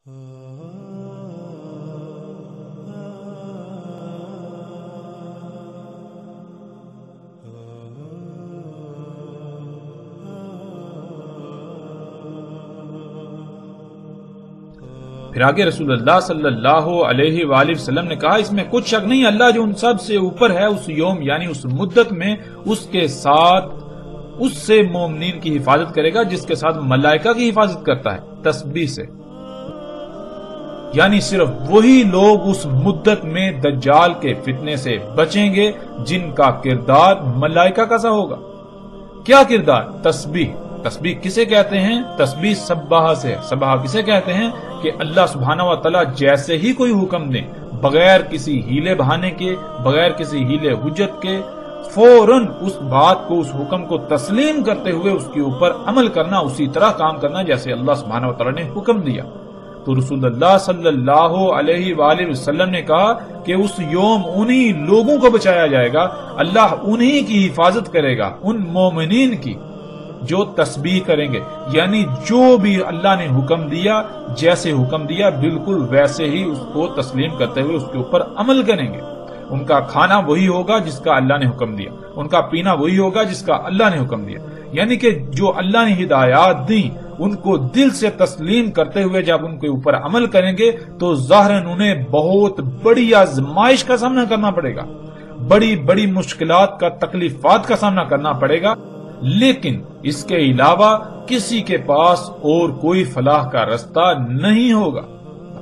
پھر آگے رسول اللہ صلی اللہ علیہ وآلہ وسلم نے کہا اس میں کچھ شک نہیں اللہ جو ان سب سے اوپر ہے اس یوم یعنی اس مدت میں اس کے ساتھ اس سے مومنین کی حفاظت کرے گا جس کے ساتھ ملائکہ کی حفاظت کرتا ہے تسبیح سے، یعنی صرف وہی لوگ اس مدت میں دجال کے فتنے سے بچیں گے جن کا کردار ملائکہ کا سا ہوگا۔ کیا کردار؟ تسبیح۔ تسبیح کسے کہتے ہیں؟ تسبیح سباہ سے۔ سباہ کسے کہتے ہیں؟ کہ اللہ سبحانہ و تعالی جیسے ہی کوئی حکم دیں بغیر کسی ہیلے بہانے کے، بغیر کسی ہیلے حجت کے، فوراً اس بات کو، اس حکم کو تسلیم کرتے ہوئے اس کے اوپر عمل کرنا، اسی طرح کام کرنا جیسے اللہ سبحانہ و تعالی نے حکم دیا۔ تو رسول اللہ صلی اللہ علیہ وآلہ وسلم نے کہا کہ اس یوم انہی لوگوں کو بچایا جائے گا، اللہ انہی کی حفاظت کرے گا، ان مومنین کی جو تسبیح کریں گے، یعنی جو بھی اللہ نے حکم دیا، جیسے حکم دیا بالکل ویسے ہی اس کو تسلیم کرتے ہوئے اس کے اوپر عمل کریں گے۔ ان کا کھانا وہی ہوگا جس کا اللہ نے حکم دیا، ان کا پینا وہی ہوگا جس کا اللہ نے حکم دیا، یعنی کہ جو اللہ نے ہدایات دی ان کو دل سے تسلیم کرتے ہوئے جب ان کے اوپر عمل کریں گے تو ظاہراً انہیں بہت بڑی آزمائش کا سامنا کرنا پڑے گا، بڑی بڑی مشکلات کا، تکلیفات کا سامنا کرنا پڑے گا، لیکن اس کے علاوہ کسی کے پاس اور کوئی فلاح کا رستہ نہیں ہوگا۔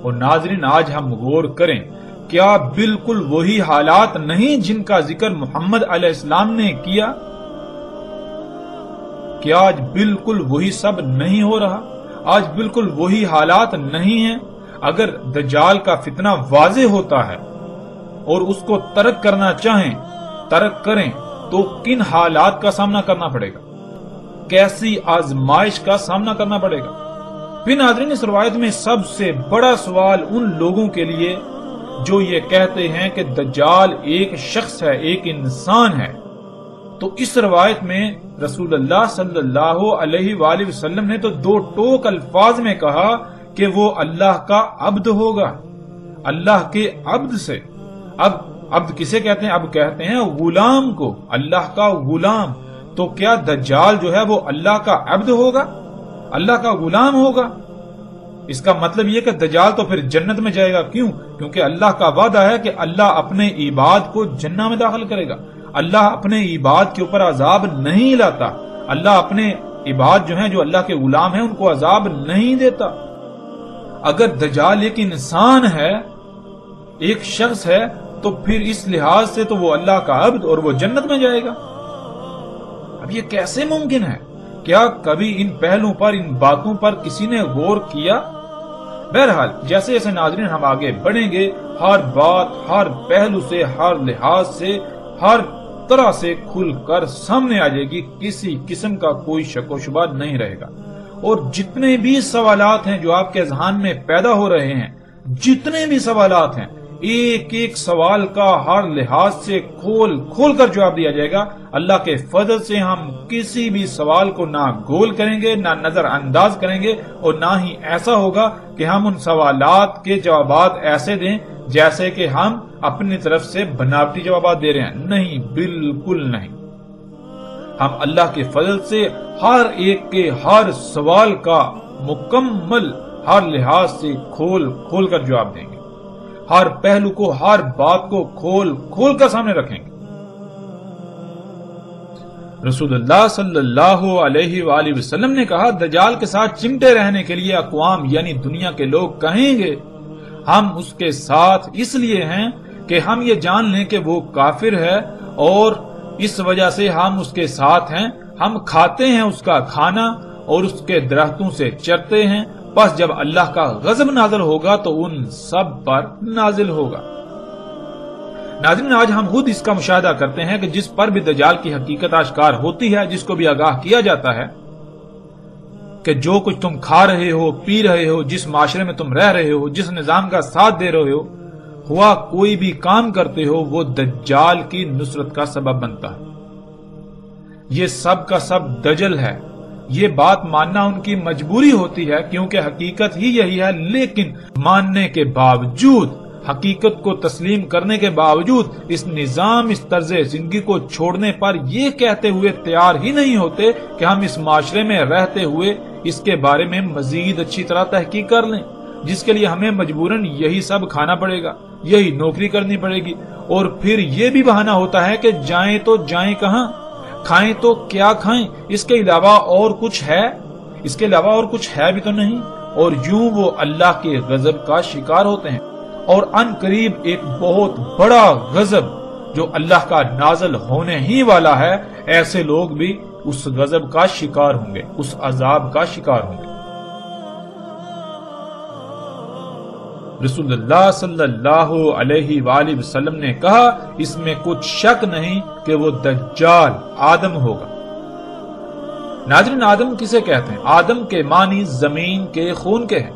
اور ناظرین آج ہم غور کریں، کیا بالکل وہی حالات نہیں جن کا ذکر محمد علیہ السلام نے کیا؟ کیا آج بالکل وہی سب نہیں ہو رہا؟ آج بالکل وہی حالات نہیں ہیں؟ اگر دجال کا فتنہ واضح ہوتا ہے اور اس کو ترک کرنا چاہیں، ترک کریں تو کن حالات کا سامنا کرنا پڑے گا، کیسی آزمائش کا سامنا کرنا پڑے گا۔ پھر ناظرین اس روایت میں سب سے بڑا سوال ان لوگوں کے لیے جو یہ کہتے ہیں کہ دجال ایک شخص ہے، ایک انسان ہے، تو اس روایت میں رسول اللہ صلی اللہ علیہ وآلہ وسلم نے تو دو ٹوک الفاظ میں کہا کہ وہ اللہ کا عبد ہوگا، اللہ کے عبد سے۔ اب عبد کسے کہتے ہیں؟ اب کہتے ہیں غلام کو، اللہ کا غلام۔ تو کیا دجال جو ہے وہ اللہ کا عبد ہوگا، اللہ کا غلام ہوگا؟ اس کا مطلب یہ کہ دجال تو پھر جنت میں جائے گا۔ کیوں؟ کیونکہ اللہ کا وعدہ ہے کہ اللہ اپنے عباد کو جنت میں داخل کرے گا، اللہ اپنے عباد کے اوپر عذاب نہیں لاتا، اللہ اپنے عباد جو ہیں، جو اللہ کے غلام ہیں، ان کو عذاب نہیں دیتا۔ اگر دجال ایک انسان ہے، ایک شخص ہے، تو پھر اس لحاظ سے تو وہ اللہ کا عبد اور وہ جنت میں جائے گا۔ اب یہ کیسے ممکن ہے؟ کیا کبھی ان پہلوؤں پر، ان باتوں پر کسی نے غور کیا؟ بہرحال جیسے جیسے ناظرین ہم آگے بڑھیں گے، ہر بات، ہر پہلو سے، ہر لحاظ سے، ہر طرح سے کھل کر سامنے آ جائے گی، کسی قسم کا کوئی شک و شبہ نہیں رہے گا۔ اور جتنے بھی سوالات ہیں جو آپ کے ذہن میں پیدا ہو رہے ہیں، جتنے بھی سوالات ہیں، ایک ایک سوال کا ہر لحاظ سے کھول کھول کر جواب دیا جائے گا۔ اللہ کے فضل سے ہم کسی بھی سوال کو نہ گول کریں گے، نہ نظر انداز کریں گے، اور نہ ہی ایسا ہوگا کہ ہم ان سوالات کے جوابات ایسے دیں جیسے کہ ہم اپنی طرف سے بناوٹی جوابات دے رہے ہیں۔ نہیں، بالکل نہیں۔ ہم اللہ کے فضل سے ہر ایک کے ہر سوال کا مکمل ہر لحاظ سے کھول کھول کر جواب دیں گے، ہر پہلو کو، ہر بات کو کھول کھول کر سامنے رکھیں گے۔ رسول اللہ صلی اللہ علیہ وآلہ وسلم نے کہا دجال کے ساتھ چمٹے رہنے کے لیے اقوام یعنی دنیا کے لوگ کہیں گے ہم اس کے ساتھ اس لیے ہیں کہ ہم یہ جان لیں کہ وہ کافر ہے اور اس وجہ سے ہم اس کے ساتھ ہیں، ہم کھاتے ہیں اس کا کھانا اور اس کے درختوں سے چرتے ہیں، پس جب اللہ کا غضب نازل ہوگا تو ان سب پر نازل ہوگا۔ ناظرین آج ہم خود اس کا مشاہدہ کرتے ہیں کہ جس پر بھی دجال کی حقیقت آشکار ہوتی ہے، جس کو بھی آگاہ کیا جاتا ہے کہ جو کچھ تم کھا رہے ہو، پی رہے ہو، جس معاشرے میں تم رہ رہے ہو، جس نظام کا ساتھ دے رہے ہو، ہوا کوئی بھی کام کرتے ہو، وہ دجال کی نصرت کا سبب بنتا ہے۔ یہ سب کا سب دجل ہے، یہ بات ماننا ان کی مجبوری ہوتی ہے کیونکہ حقیقت ہی یہی ہے، لیکن ماننے کے باوجود، حقیقت کو تسلیم کرنے کے باوجود اس نظام، اس طرز زندگی کو چھوڑنے پر یہ کہتے ہوئے تیار ہی نہیں ہوتے کہ ہم اس معاشرے میں رہتے ہوئے اس کے بارے میں مزید اچھی طرح تحقیق کر لیں، جس کے لیے ہمیں مجبوراً یہی سب کھانا پڑے گا، یہی نوکری کرنی پڑے گی، اور پھر یہ بھی بہانہ ہوتا ہے کہ جائیں تو جائیں کہاں، کھائیں تو کیا کھائیں، اس کے علاوہ اور کچھ ہے؟ اس کے علاوہ اور کچھ ہے بھی تو نہیں، اور یوں وہ اللہ کے غضب کا شکار ہوتے ہیں، اور ان قریب ایک بہت بڑا غضب جو اللہ کا نازل ہونے ہی والا ہے، ایسے لوگ بھی اس غضب کا شکار ہوں گے، اس عذاب کا شکار ہوں گے۔ رسول اللہ صلی اللہ علیہ وآلہ وسلم نے کہا، اس میں کچھ شک نہیں کہ وہ دجال آدم ہوگا۔ ناظرین، آدم کسے کہتے ہیں؟ آدم کے معنی زمین کے خون کے ہیں۔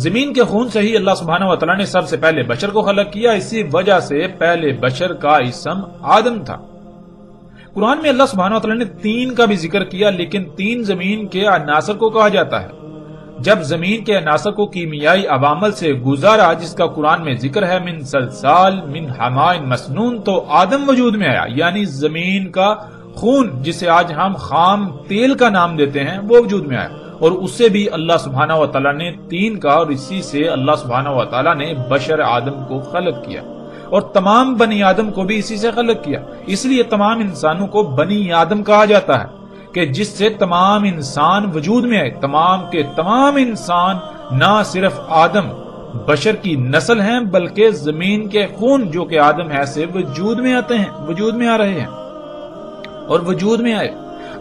زمین کے خون سے ہی اللہ سبحانہ و تعالیٰ نے سب سے پہلے بشر کو خلق کیا، اسی وجہ سے پہلے بشر کا اسم آدم تھا۔ قرآن میں اللہ سبحانہ و تعالیٰ نے 3 کا بھی ذکر کیا، لیکن 3 زمین کے عناصر کو کہا جاتا ہے۔ جب زمین کے عناصر کو کیمیائی عوامل سے گزارا، جس کا قرآن میں ذکر ہے، من سلسال من حماء مسنون، تو آدم وجود میں آیا، یعنی زمین کا خون جسے آج ہم خام تیل کا نام دیتے ہیں، وہ وجود میں آیا، اور اس سے بھی اللہ سبحانہ و تعالیٰ نے 3 کا، اور اسی سے اللہ سبحانہ و تعالیٰ نے بشر آدم کو خلق کیا، اور تمام بنی آدم کو بھی اسی سے خلق کیا۔ اس لیے تمام انسانوں کو بنی آدم کہا جاتا ہے کہ جس سے تمام انسان وجود میں آئے۔ تمام کے تمام انسان نہ صرف آدم بشر کی نسل ہیں، بلکہ زمین کے خون جو کہ آدم ہے سے وجود میں آتے ہیں، وجود میں آ رہے ہیں اور وجود میں آئے۔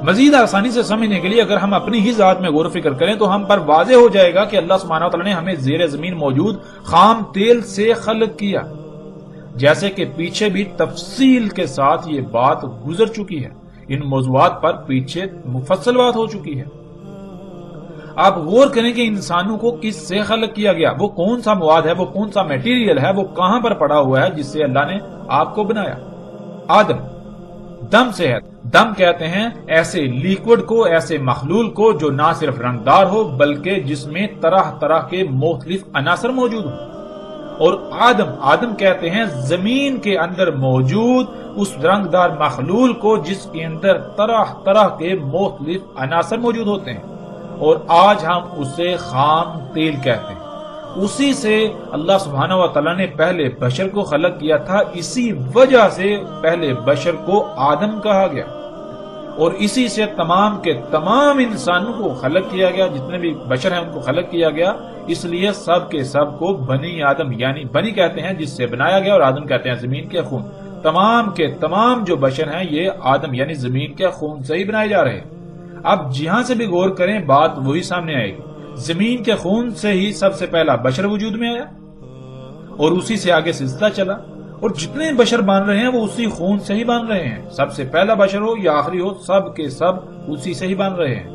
مزید آسانی سے سمجھنے کے لیے اگر ہم اپنی ہی ذات میں غور و فکر کریں تو ہم پر واضح ہو جائے گا کہ اللہ سبحانہ وتعالی نے ہمیں زیر زمین موجود خام تیل سے خلق کیا، جیسے کہ پیچھے بھی تفصیل کے ساتھ یہ بات گزر چکی ہے، ان موضوعات پر پیچھے مفصل بات ہو چکی ہے۔ آپ غور کریں کہ انسانوں کو کس سے خلق کیا گیا، وہ کون سا مواد ہے، وہ کون سا میٹیریل ہے، وہ کہاں پر پڑا ہوا ہے جس سے اللہ نے آپ کو بنایا۔ آدم دم سے ہے۔ دم کہتے ہیں ایسے لیکوڈ کو، ایسے مخلول کو جو نہ صرف رنگدار ہو بلکہ جس میں طرح طرح کے مختلف عناصر موجود ہوں، اور آدم کہتے ہیں زمین کے اندر موجود اس رنگدار مخلول کو جس کے اندر طرح طرح کے مختلف عناصر موجود ہوتے ہیں، اور آج ہم اسے خام تیل کہتے ہیں۔ اسی سے اللہ سبحانہ و تعالیٰ نے پہلے بشر کو خلق کیا تھا، اسی وجہ سے پہلے بشر کو آدم کہا گیا، اور اسی سے تمام کے تمام انسانوں کو خلق کیا گیا، جتنے بھی بشر ہیں ان کو خلق کیا گیا۔ اس لیے سب کے سب کو بنی آدم، یعنی بنی کہتے ہیں جس سے بنایا گیا، اور آدم کہتے ہیں زمین کے خون۔ تمام کے تمام جو بشر ہیں یہ آدم یعنی زمین کے خون سے ہی بنائے جا رہے ہیں۔ اب جہاں سے بھی غور کریں بات وہی سامنے آئے گی، زمین کے خون سے ہی سب سے پہلا بشر وجود میں آیا، اور اسی سے آگے سلسلہ چلا، اور جتنے بشر بن رہے ہیں وہ اسی خون سے ہی بن رہے ہیں، سب سے پہلا بشر ہو یا آخری ہو، سب کے سب اسی سے ہی بن رہے ہیں۔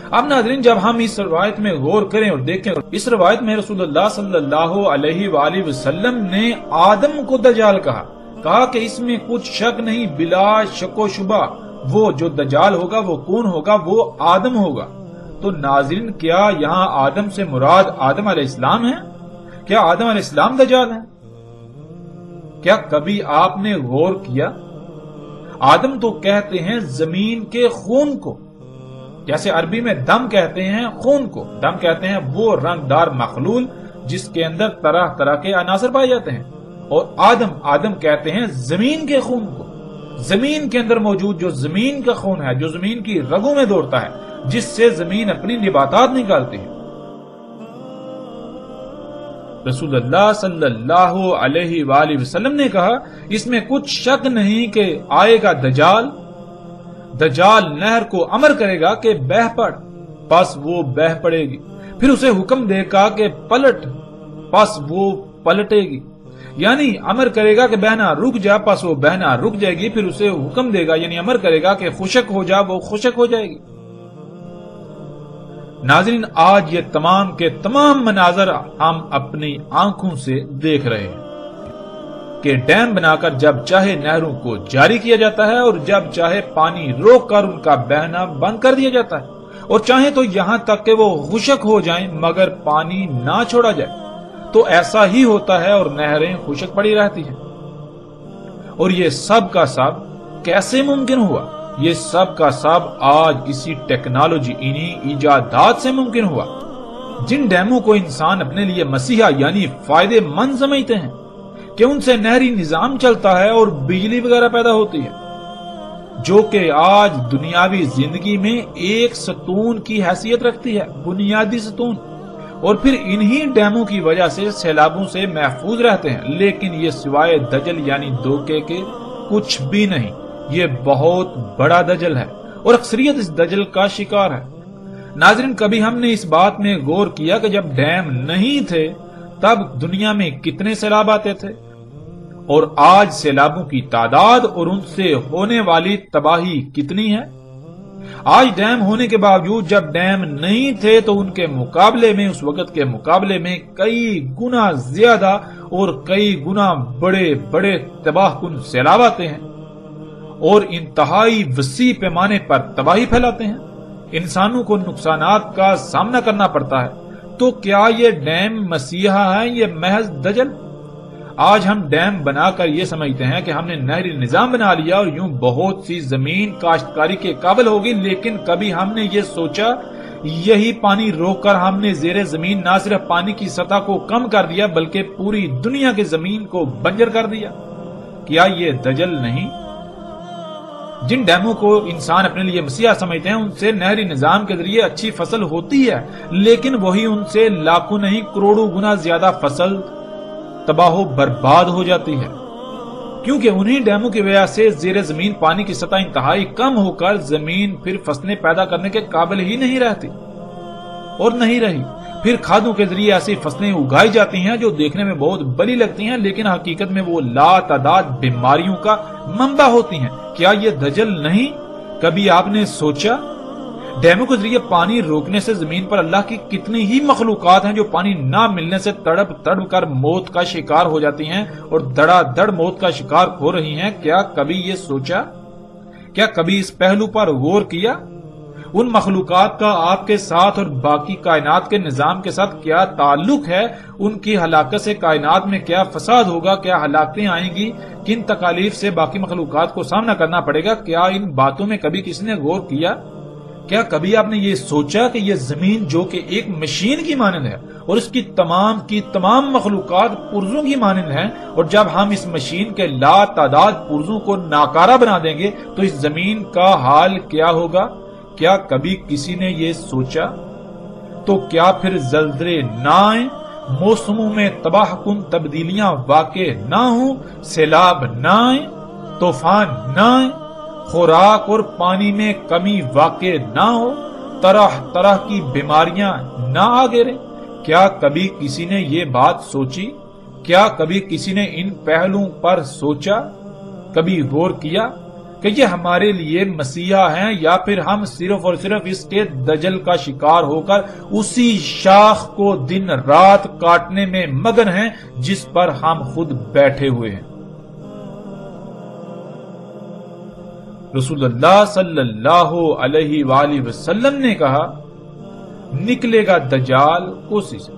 اب ناظرین، جب ہم اس روایت میں غور کریں اور دیکھیں، اس روایت میں رسول اللہ صلی اللہ علیہ وآلہ وسلم نے آدم کو دجال کہا کہ اس میں کچھ شک نہیں، بلا شک و شبہ وہ جو دجال ہوگا وہ کون ہوگا؟ وہ آدم ہوگا۔ تو ناظرین، کیا یہاں آدم سے مراد آدم علیہ السلام ہے؟ کیا آدم علیہ السلام دجال ہیں؟ کیا کبھی آپ نے غور کیا؟ آدم تو کہتے ہیں زمین کے خون کو، جیسے عربی میں دم کہتے ہیں خون کو، دم کہتے ہیں وہ رنگدار مخلول جس کے اندر طرح طرح کے عناصر پائے جاتے ہیں، اور آدم کہتے ہیں زمین کے خون کو، زمین کے اندر موجود جو زمین کا خون ہے، جو زمین کی رگوں میں دوڑتا ہے، جس سے زمین اپنی نباتات نکالتی ہے۔ رسول اللہ صلی اللہ علیہ وآلہ وسلم نے کہا اس میں کچھ شک نہیں کہ آئے گا دجال نہر کو امر کرے گا کہ بہہ پڑ، پس وہ بہہ پڑے گی، پھر اسے حکم دے گا کہ پلٹ، پس وہ پلٹے گی، یعنی امر کرے گا کہ بہنا رک جا، پس وہ بہنا رک جائے گی، پھر اسے حکم دے گا یعنی امر کرے گا کہ خشک ہو جا، وہ خشک ہو جائے گی۔ ناظرین، آج یہ تمام کے تمام مناظر ہم اپنی آنکھوں سے دیکھ رہے ہیں۔ کہ ڈیم بنا کر جب چاہے نہروں کو جاری کیا جاتا ہے اور جب چاہے پانی روک کر ان کا بہنا بند کر دیا جاتا ہے، اور چاہے تو یہاں تک کہ وہ خشک ہو جائیں مگر پانی نہ چھوڑا جائے۔ تو ایسا ہی ہوتا ہے اور نہریں خشک پڑی رہتی ہیں۔ اور یہ سب کا سب کیسے ممکن ہوا؟ یہ سب کا سب آج اسی ٹیکنالوجی، انہی ایجادات سے ممکن ہوا۔ جن ڈیموں کو انسان اپنے لیے مسیحا یعنی فائدے مند سمجھتے ہیں کہ ان سے نہری نظام چلتا ہے اور بجلی وغیرہ پیدا ہوتی ہے، جو کہ آج دنیاوی زندگی میں ایک ستون کی حیثیت رکھتی ہے، بنیادی ستون، اور پھر انہی ڈیموں کی وجہ سے سیلابوں سے محفوظ رہتے ہیں، لیکن یہ سوائے دجل یعنی دھوکے کے کچھ بھی نہیں۔ یہ بہت بڑا دجل ہے اور اکثریت اس دجل کا شکار ہے۔ ناظرین، کبھی ہم نے اس بات میں غور کیا کہ جب ڈیم نہیں تھے تب دنیا میں کتنے سیلاب آتے تھے، اور آج سیلابوں کی تعداد اور ان سے ہونے والی تباہی کتنی ہے؟ آج ڈیم ہونے کے باوجود جب ڈیم نہیں تھے تو ان کے مقابلے میں، اس وقت کے مقابلے میں کئی گنا زیادہ اور کئی گنا بڑے بڑے تباہ کن سیلاب آتے ہیں اور انتہائی وسیع پیمانے پر تباہی پھیلاتے ہیں، انسانوں کو نقصانات کا سامنا کرنا پڑتا ہے۔ تو کیا یہ ڈیم مسیحا ہے؟ یہ محض دجل؟ آج ہم ڈیم بنا کر یہ سمجھتے ہیں کہ ہم نے نہری نظام بنا لیا اور یوں بہت سی زمین کاشتکاری کے قابل ہوگی، لیکن کبھی ہم نے یہ سوچا یہی پانی روک کر ہم نے زیر زمین نہ صرف پانی کی سطح کو کم کر دیا بلکہ پوری دنیا کی زمین کو بنجر کر دیا؟ کیا یہ دجل نہیں؟ جن ڈیموں کو انسان اپنے لیے مسیحا سمجھتے ہیں ان سے نہری نظام کے ذریعے اچھی فصل ہوتی ہے، لیکن وہی ان سے لاکھوں نہیں کروڑوں گنا زیادہ فصل تباہ و برباد ہو جاتی ہے، کیونکہ انہی ڈیموں کی وجہ سے زیر زمین پانی کی سطح انتہائی کم ہو کر زمین پھر فصلیں پیدا کرنے کے قابل ہی نہیں رہتی اور نہیں رہی۔ پھر کھادوں کے ذریعے ایسی فصلیں اگائی جاتی ہیں جو دیکھنے میں بہت بڑی لگتی ہیں لیکن حقیقت میں وہ لا تعداد بیماریوں کا منبع ہوتی ہیں۔ کیا یہ دجل نہیں؟ کبھی آپ نے سوچا ڈیموں کے ذریعے پانی روکنے سے زمین پر اللہ کی کتنی ہی مخلوقات ہیں جو پانی نہ ملنے سے تڑپ تڑپ کر موت کا شکار ہو جاتی ہیں اور دڑا دڑ موت کا شکار ہو رہی ہیں؟ کیا کبھی یہ سوچا؟ کیا کبھی اس پہلو پر غور کیا؟ ان مخلوقات کا آپ کے ساتھ اور باقی کائنات کے نظام کے ساتھ کیا تعلق ہے؟ ان کی ہلاکت سے کائنات میں کیا فساد ہوگا؟ کیا ہلاکتیں آئیں گی؟ کن تکالیف سے باقی مخلوقات کو سامنا کرنا پڑے گا؟ کیا ان باتوں میں کبھی کسی نے غور کیا؟ کیا کبھی آپ نے یہ سوچا کہ یہ زمین جو کہ ایک مشین کی مانند ہے اور اس کی تمام مخلوقات پرزوں کی مانند ہیں، اور جب ہم اس مشین کے لا تعداد پرزوں کو ناکارہ بنا دیں گے تو اس زمین کا حال کیا ہوگا؟ کیا کبھی کسی نے یہ سوچا؟ تو کیا پھر زلزلے نہ آئیں، موسموں میں تباہ کن تبدیلیاں واقع نہ ہوں، سیلاب نہ آئیں، طوفان نہ آئیں، خوراک اور پانی میں کمی واقع نہ ہو، طرح طرح کی بیماریاں نہ آ گریں؟ کیا کبھی کسی نے یہ بات سوچی؟ کیا کبھی کسی نے ان پہلوؤں پر سوچا؟ کبھی غور کیا کہ یہ ہمارے لیے مسیحا ہیں یا پھر ہم صرف اور صرف اس کے دجل کا شکار ہو کر اسی شاخ کو دن رات کاٹنے میں مگن ہیں جس پر ہم خود بیٹھے ہوئے ہیں؟ رسول اللہ صلی اللہ علیہ وآلہ وسلم نے کہا، نکلے گا دجال کوسی سے،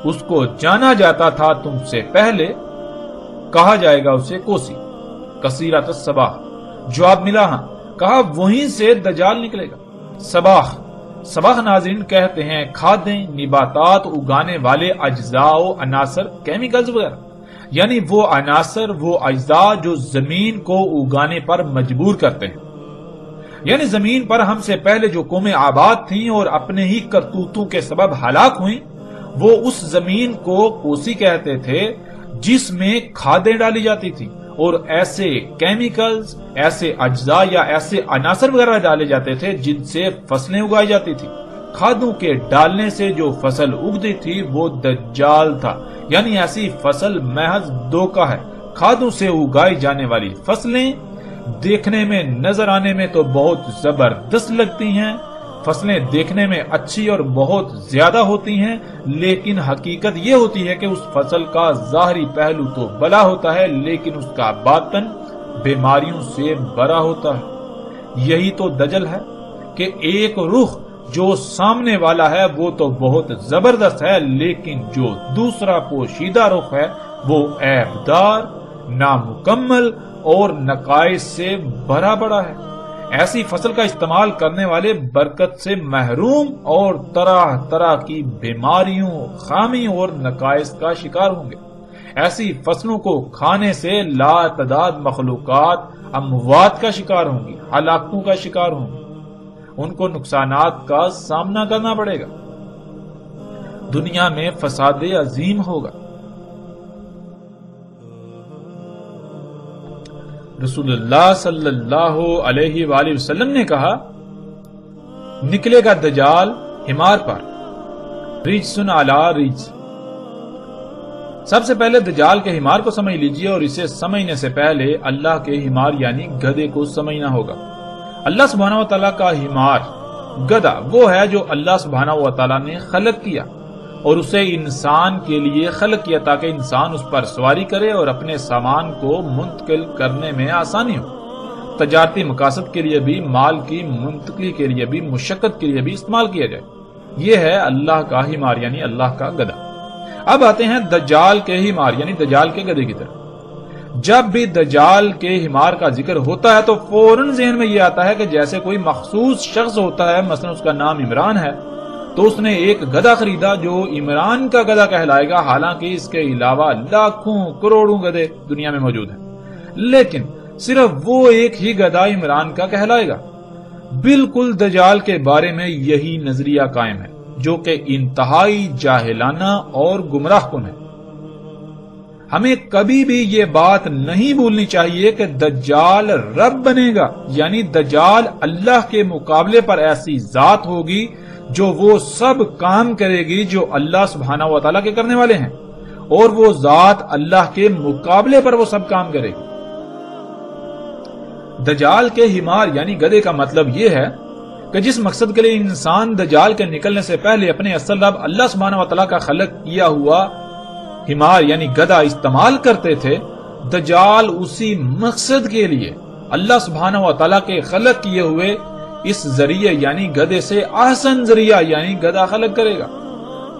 اس کو جانا جاتا تھا تم سے پہلے، کہا جائے گا اسے کوسی، کثیرۃ الصباح۔ جواب ملا ہاں، کہا وہیں سے دجال نکلے گا۔ صباح ناظرین کہتے ہیں کھادیں، نباتات اگانے والے اجزاء و عناصر، کیمیکلز وغیرہ، یعنی وہ عناصر، وہ اجزاء جو زمین کو اگانے پر مجبور کرتے ہیں۔ یعنی زمین پر ہم سے پہلے جو قومیں آباد تھیں اور اپنے ہی کرتوتوں کے سبب ہلاک ہوئیں، وہ اس زمین کو کوسی کہتے تھے جس میں کھادیں ڈالی جاتی تھی اور ایسے کیمیکلز، ایسے اجزاء یا ایسے عناصر وغیرہ ڈالے جاتے تھے جن سے فصلیں اگائی جاتی تھی۔ کھادوں کے ڈالنے سے جو فصل اگتی تھی وہ دجال تھا، یعنی ایسی فصل محض دھوکہ ہے۔ کھادوں سے اگائی جانے والی فصلیں دیکھنے میں، نظر آنے میں تو بہت زبردست لگتی ہیں، فصلیں دیکھنے میں اچھی اور بہت زیادہ ہوتی ہیں، لیکن حقیقت یہ ہوتی ہے کہ اس فصل کا ظاہری پہلو تو بھلا ہوتا ہے، لیکن اس کا باطن بیماریوں سے بھرا ہوتا ہے۔ یہی تو دجل ہے کہ ایک رخ جو سامنے والا ہے وہ تو بہت زبردست ہے، لیکن جو دوسرا پوشیدہ رخ ہے وہ عیبدار، نامکمل اور نقائص سے بھرا پڑا ہے۔ ایسی فصل کا استعمال کرنے والے برکت سے محروم اور طرح طرح کی بیماریوں، خامی اور نقائص کا شکار ہوں گے۔ ایسی فصلوں کو کھانے سے لا تعداد مخلوقات اموات کا شکار ہوں گی، ہلاکتوں کا شکار ہوں گی، ان کو نقصانات کا سامنا کرنا پڑے گا، دنیا میں فساد عظیم ہوگا۔ رسول اللہ صلی اللہ علیہ وآلہ وسلم نے کہا، نکلے گا دجال حمار پر، رجس علی رجس۔ سب سے پہلے دجال کے حمار کو سمجھ لیجئے، اور اسے سمجھنے سے پہلے اللہ کے حمار یعنی گدھے کو سمجھنا ہوگا۔ اللہ سبحانہ و تعالیٰ کا حمار، گدھا، وہ ہے جو اللہ سبحانہ و تعالیٰ نے خلق کیا اور اسے انسان کے لیے خلق کیا تاکہ انسان اس پر سواری کرے اور اپنے سامان کو منتقل کرنے میں آسانی ہو، تجارتی مقاصد کے لیے بھی، مال کی منتقلی کے لیے بھی، مشقت کے لیے بھی استعمال کیا جائے۔ یہ ہے اللہ کا حمار یعنی اللہ کا گدھا۔ اب آتے ہیں دجال کے حمار یعنی دجال کے گدھے کی طرف۔ جب بھی دجال کے حمار کا ذکر ہوتا ہے تو فوراً ذہن میں یہ آتا ہے کہ جیسے کوئی مخصوص شخص ہوتا ہے، مثلا اس کا نام عمران ہے تو اس نے ایک گدھا خریدا جو عمران کا گدھا کہلائے گا، حالانکہ اس کے علاوہ لاکھوں کروڑوں گدھے دنیا میں موجود ہیں، لیکن صرف وہ ایک ہی گدھا عمران کا کہلائے گا۔ بالکل دجال کے بارے میں یہی نظریہ قائم ہے، جو کہ انتہائی جاہلانہ اور گمراہ کن ہے۔ ہمیں کبھی بھی یہ بات نہیں بھولنی چاہیے کہ دجال رب بنے گا، یعنی دجال اللہ کے مقابلے پر ایسی ذات ہوگی جو وہ سب کام کرے گی جو اللہ سبحانہ و تعالیٰ کے کرنے والے ہیں، اور وہ ذات اللہ کے مقابلے پر وہ سب کام کرے گی۔ دجال کے حمار یعنی گدھے کا مطلب یہ ہے کہ جس مقصد کے لیے انسان دجال کے نکلنے سے پہلے اپنے اصل رب اللہ سبحانہ و تعالیٰ کا خلق کیا ہوا حمار یعنی گدھا استعمال کرتے تھے، دجال اسی مقصد کے لیے اللہ سبحانہ و تعالیٰ کے خلق کیے ہوئے اس ذریعے یعنی گدھے سے احسن ذریعہ یعنی گدھا خلق کرے گا،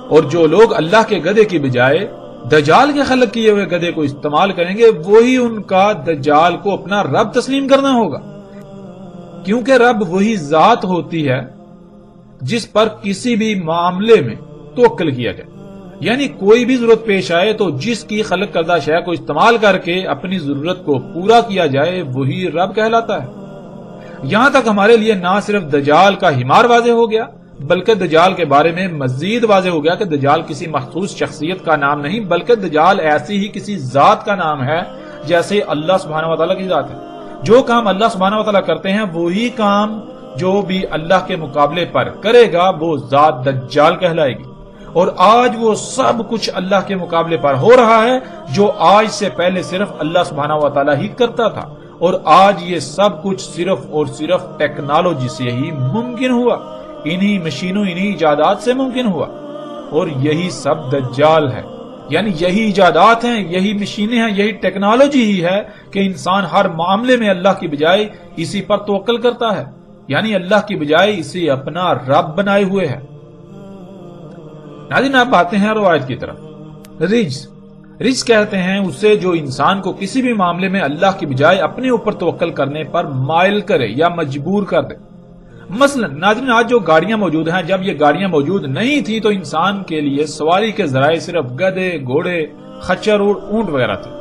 اور جو لوگ اللہ کے گدھے کی بجائے دجال کے خلق کیے ہوئے گدھے کو استعمال کریں گے، وہی ان کا دجال کو اپنا رب تسلیم کرنا ہوگا، کیونکہ رب وہی ذات ہوتی ہے جس پر کسی بھی معاملے میں توکل کیا جائے، یعنی کوئی بھی ضرورت پیش آئے تو جس کی خلق کردہ شے کو استعمال کر کے اپنی ضرورت کو پورا کیا جائے وہی رب کہلاتا ہے۔ یہاں تک ہمارے لیے نہ صرف دجال کا حمار واضح ہو گیا، بلکہ دجال کے بارے میں مزید واضح ہو گیا کہ دجال کسی مخصوص شخصیت کا نام نہیں، بلکہ دجال ایسی ہی کسی ذات کا نام ہے جیسے اللہ سبحانہ و تعالیٰ کی ذات ہے۔ جو کام اللہ سبحانہ و تعالیٰ کرتے ہیں وہی کام جو بھی اللہ کے مقابلے پر کرے گا وہ ذات دجال کہلائے گی، اور آج وہ سب کچھ اللہ کے مقابلے پر ہو رہا ہے جو آج سے پہلے صرف اللہ سبحانہ و تعالیٰ ہی کرتا تھا، اور آج یہ سب کچھ صرف اور صرف ٹیکنالوجی سے ہی ممکن ہوا، انہی مشینوں انہی ایجادات سے ممکن ہوا، اور یہی سب دجال ہے، یعنی یہی ایجادات ہیں، یہی مشینیں ہیں، یہی ٹیکنالوجی ہی ہے کہ انسان ہر معاملے میں اللہ کی بجائے اسی پر توکل کرتا ہے، یعنی اللہ کی بجائے اسے اپنا رب بنائے ہوئے ہے۔ ناظرین، آپ آتے ہیں روایت کی طرف۔ رجس کہتے ہیں اسے جو انسان کو کسی بھی معاملے میں اللہ کی بجائے اپنے اوپر توکل کرنے پر مائل کرے یا مجبور کر دے۔ مثلا ناظرین، آج جو گاڑیاں موجود ہیں، جب یہ گاڑیاں موجود نہیں تھی تو انسان کے لیے سواری کے ذرائع صرف گدھے، گھوڑے، خچر اور اونٹ وغیرہ تھے۔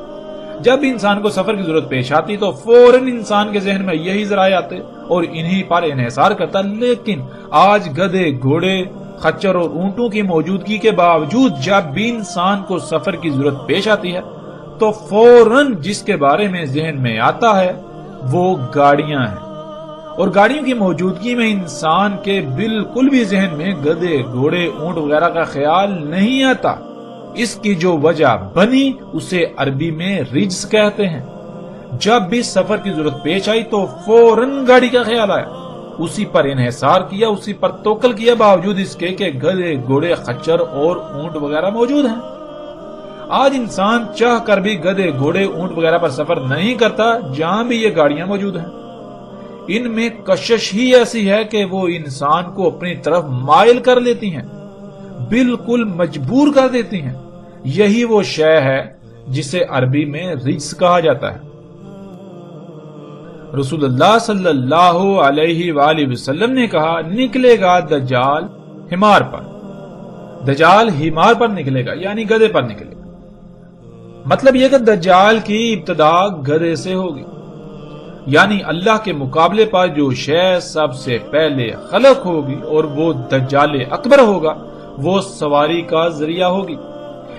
جب بھی انسان کو سفر کی ضرورت پیش آتی تو فوراً انسان کے ذہن میں یہی ذرائع آتے اور انہی پر انحصار کرتا، لیکن آج گدھے، گھوڑے، خچر اور اونٹوں کی موجودگی کے باوجود جب بھی انسان کو سفر کی ضرورت پیش آتی ہے تو فوراً جس کے بارے میں ذہن میں آتا ہے وہ گاڑیاں ہیں، اور گاڑیوں کی موجودگی میں انسان کے بالکل بھی ذہن میں گدھے، گھوڑے، اونٹ وغیرہ کا خیال نہیں آتا۔ اس کی جو وجہ بنی اسے عربی میں رجس کہتے ہیں۔ جب بھی سفر کی ضرورت پیش آئی تو فوراً گاڑی کا خیال آیا، اسی پر انحصار کیا، اسی پر توکل کیا، باوجود اس کے کہ گدھے، گھوڑے، خچر اور اونٹ وغیرہ موجود ہیں۔ آج انسان چاہ کر بھی گدھے، گھوڑے، اونٹ وغیرہ پر سفر نہیں کرتا جہاں بھی یہ گاڑیاں موجود ہیں۔ ان میں کشش ہی ایسی ہے کہ وہ انسان کو اپنی طرف مائل کر لیتی ہیں، بالکل مجبور کر دیتی ہیں۔ یہی وہ شے ہے جسے عربی میں رجس کہا جاتا ہے۔ رسول اللہ صلی اللہ علیہ وآلہ وسلم نے کہا، نکلے گا دجال حمار پر۔ دجال حمار پر نکلے گا یعنی گدھے پر نکلے گا۔ مطلب یہ کہ دجال کی ابتدا گدھے سے ہوگی، یعنی اللہ کے مقابلے پر جو شے سب سے پہلے خلق ہوگی اور وہ دجال اکبر ہوگا، وہ سواری کا ذریعہ ہوگی۔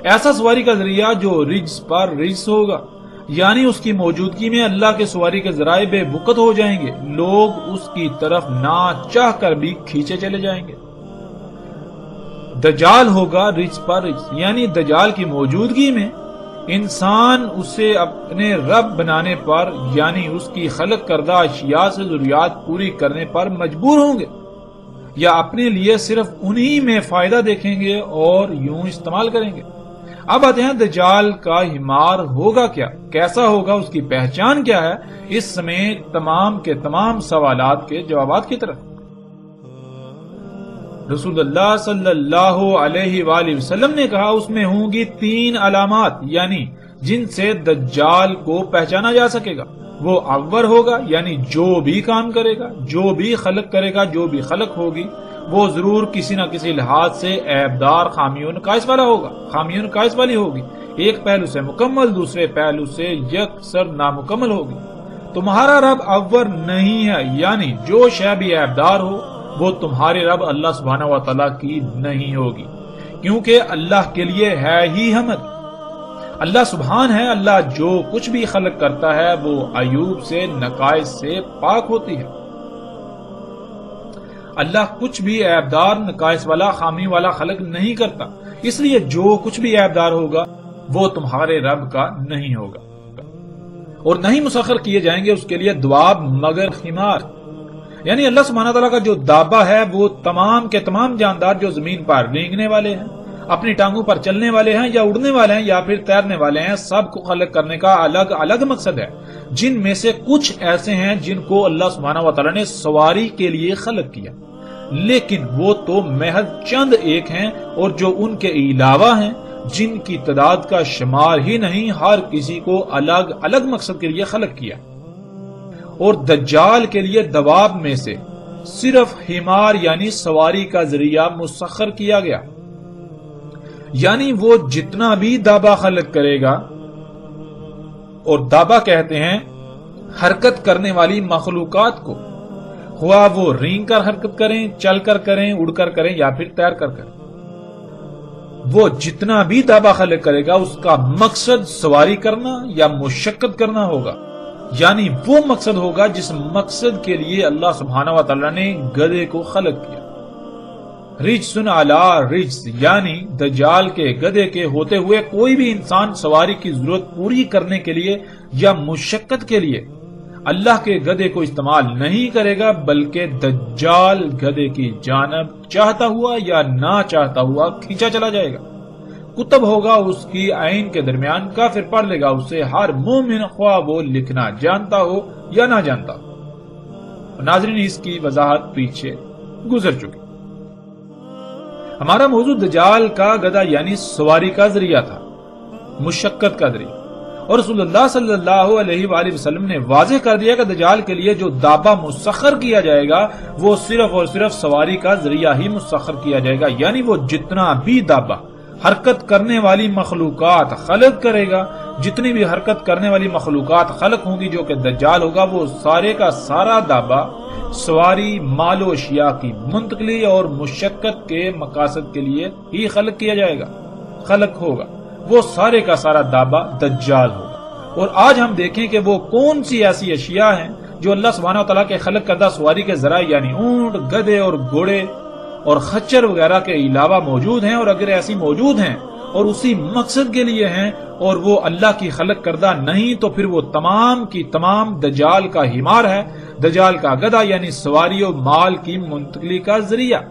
ایسا سواری کا ذریعہ جو رجس پر رجس ہوگا، یعنی اس کی موجودگی میں اللہ کے سواری کے ذرائع بے بکت ہو جائیں گے، لوگ اس کی طرف نہ چاہ کر بھی کھینچے چلے جائیں گے۔ دجال ہوگا رجس پر رجس، یعنی دجال کی موجودگی میں انسان اسے اپنے رب بنانے پر، یعنی اس کی خلق کردہ اشیاء سے ضروریات پوری کرنے پر مجبور ہوں گے، یا اپنے لیے صرف انہی میں فائدہ دیکھیں گے اور یوں استعمال کریں گے۔ اب آتے ہیں دجال کا حمار ہوگا کیا، کیسا ہوگا، اس کی پہچان کیا ہے، اس سمیت تمام کے تمام سوالات کے جوابات کی طرف۔ رسول اللہ صلی اللہ علیہ وآلہ وسلم نے کہا، اس میں ہوں گی 3 علامات، یعنی جن سے دجال کو پہچانا جا سکے گا۔ وہ اول ہوگا، یعنی جو بھی کام کرے گا، جو بھی خلق کرے گا، جو بھی خلق ہوگی، وہ ضرور کسی نہ کسی لحاظ سے عیبدار، خامی و نقائص والا ہوگا، خامی و نقائص والی ہوگی۔ ایک پہلو سے مکمل، دوسرے پہلو سے یکسر نامکمل ہوگی۔ تمہارا رب اول نہیں ہے، یعنی جو شے بھی عیبدار ہو وہ تمہارے رب اللہ سبحانہ و تعالیٰ کی نہیں ہوگی، کیونکہ اللہ کے لیے ہے ہی حمد۔ اللہ سبحان ہے، اللہ جو کچھ بھی خلق کرتا ہے وہ عیوب سے، نقائص سے پاک ہوتی ہے۔ اللہ کچھ بھی عیبدار، نقائص والا، خامی والا خلق نہیں کرتا، اس لیے جو کچھ بھی عیبدار ہوگا وہ تمہارے رب کا نہیں ہوگا، اور نہیں مسخر کیے جائیں گے اس کے لیے دواب مگر حمار، یعنی اللہ سبحانہ تعالیٰ کا جو دابہ ہے وہ تمام کے تمام جاندار جو زمین پر رینگنے والے ہیں، اپنی ٹانگوں پر چلنے والے ہیں، یا اڑنے والے ہیں، یا پھر تیرنے والے ہیں، سب کو خلق کرنے کا الگ الگ مقصد ہے، جن میں سے کچھ ایسے ہیں جن کو اللہ سبحانہ و تعالیٰ نے سواری کے لیے خلق کیا، لیکن وہ تو محض چند ایک ہیں، اور جو ان کے علاوہ ہیں جن کی تعداد کا شمار ہی نہیں، ہر کسی کو الگ الگ مقصد کے لیے خلق کیا۔ اور دجال کے لیے دواب میں سے صرف حمار یعنی سواری کا ذریعہ مسخر کیا گیا، یعنی وہ جتنا بھی دابہ خلق کرے گا، اور دابہ کہتے ہیں حرکت کرنے والی مخلوقات کو، خواہ وہ رینگ کر حرکت کریں، چل کر کریں، اڑ کر کریں، یا پھر تیر کر کریں، وہ جتنا بھی دابہ خلق کرے گا اس کا مقصد سواری کرنا یا مشقت کرنا ہوگا، یعنی وہ مقصد ہوگا جس مقصد کے لیے اللہ سبحانہ و تعالیٰ نے گدھے کو خلق کیا۔ رجسن علی رجس، یعنی دجال کے گدھے کے ہوتے ہوئے کوئی بھی انسان سواری کی ضرورت پوری کرنے کے لیے یا مشقت کے لیے اللہ کے گدھے کو استعمال نہیں کرے گا، بلکہ دجال گدھے کی جانب چاہتا ہوا یا نہ چاہتا ہوا کھینچا چلا جائے گا۔ کتب ہوگا اس کی عین کے درمیان، کافر پڑھ لے گا اسے ہر مومن، خواہ وہ لکھنا جانتا ہو یا نہ جانتا ہو۔ ناظرین، اس کی وضاحت پیچھے گزر چکی۔ ہمارا موضوع دجال کا گدھا یعنی سواری کا ذریعہ تھا، مشقت کا ذریعہ، اور رسول اللہ صلی اللہ علیہ وآلہ وسلم نے واضح کر دیا کہ دجال کے لیے جو دابہ مسخر کیا جائے گا وہ صرف اور صرف سواری کا ذریعہ ہی مسخر کیا جائے گا، یعنی وہ جتنا بھی دابہ حرکت کرنے والی مخلوقات خلق کرے گا، جتنی بھی حرکت کرنے والی مخلوقات خلق ہوں گی جو کہ دجال ہوگا، وہ سارے کا سارا دابہ سواری، مال و اشیاء کی منتقلی اور مشقت کے مقاصد کے لیے ہی خلق کیا جائے گا، خلق ہوگا، وہ سارے کا سارا دابہ دجال ہوگا۔ اور آج ہم دیکھیں کہ وہ کون سی ایسی اشیاء ہیں جو اللہ سبحانہ و تعالیٰ کے خلق کردہ سواری کے ذرائع یعنی اونٹ، گدھے اور گھوڑے اور خچر وغیرہ کے علاوہ موجود ہیں، اور اگر ایسی موجود ہیں اور اسی مقصد کے لیے ہیں اور وہ اللہ کی خلق کردہ نہیں، تو پھر وہ تمام کی تمام دجال کا حمار ہے، دجال کا گدھا یعنی سواری و مال کی منتقلی کا ذریعہ۔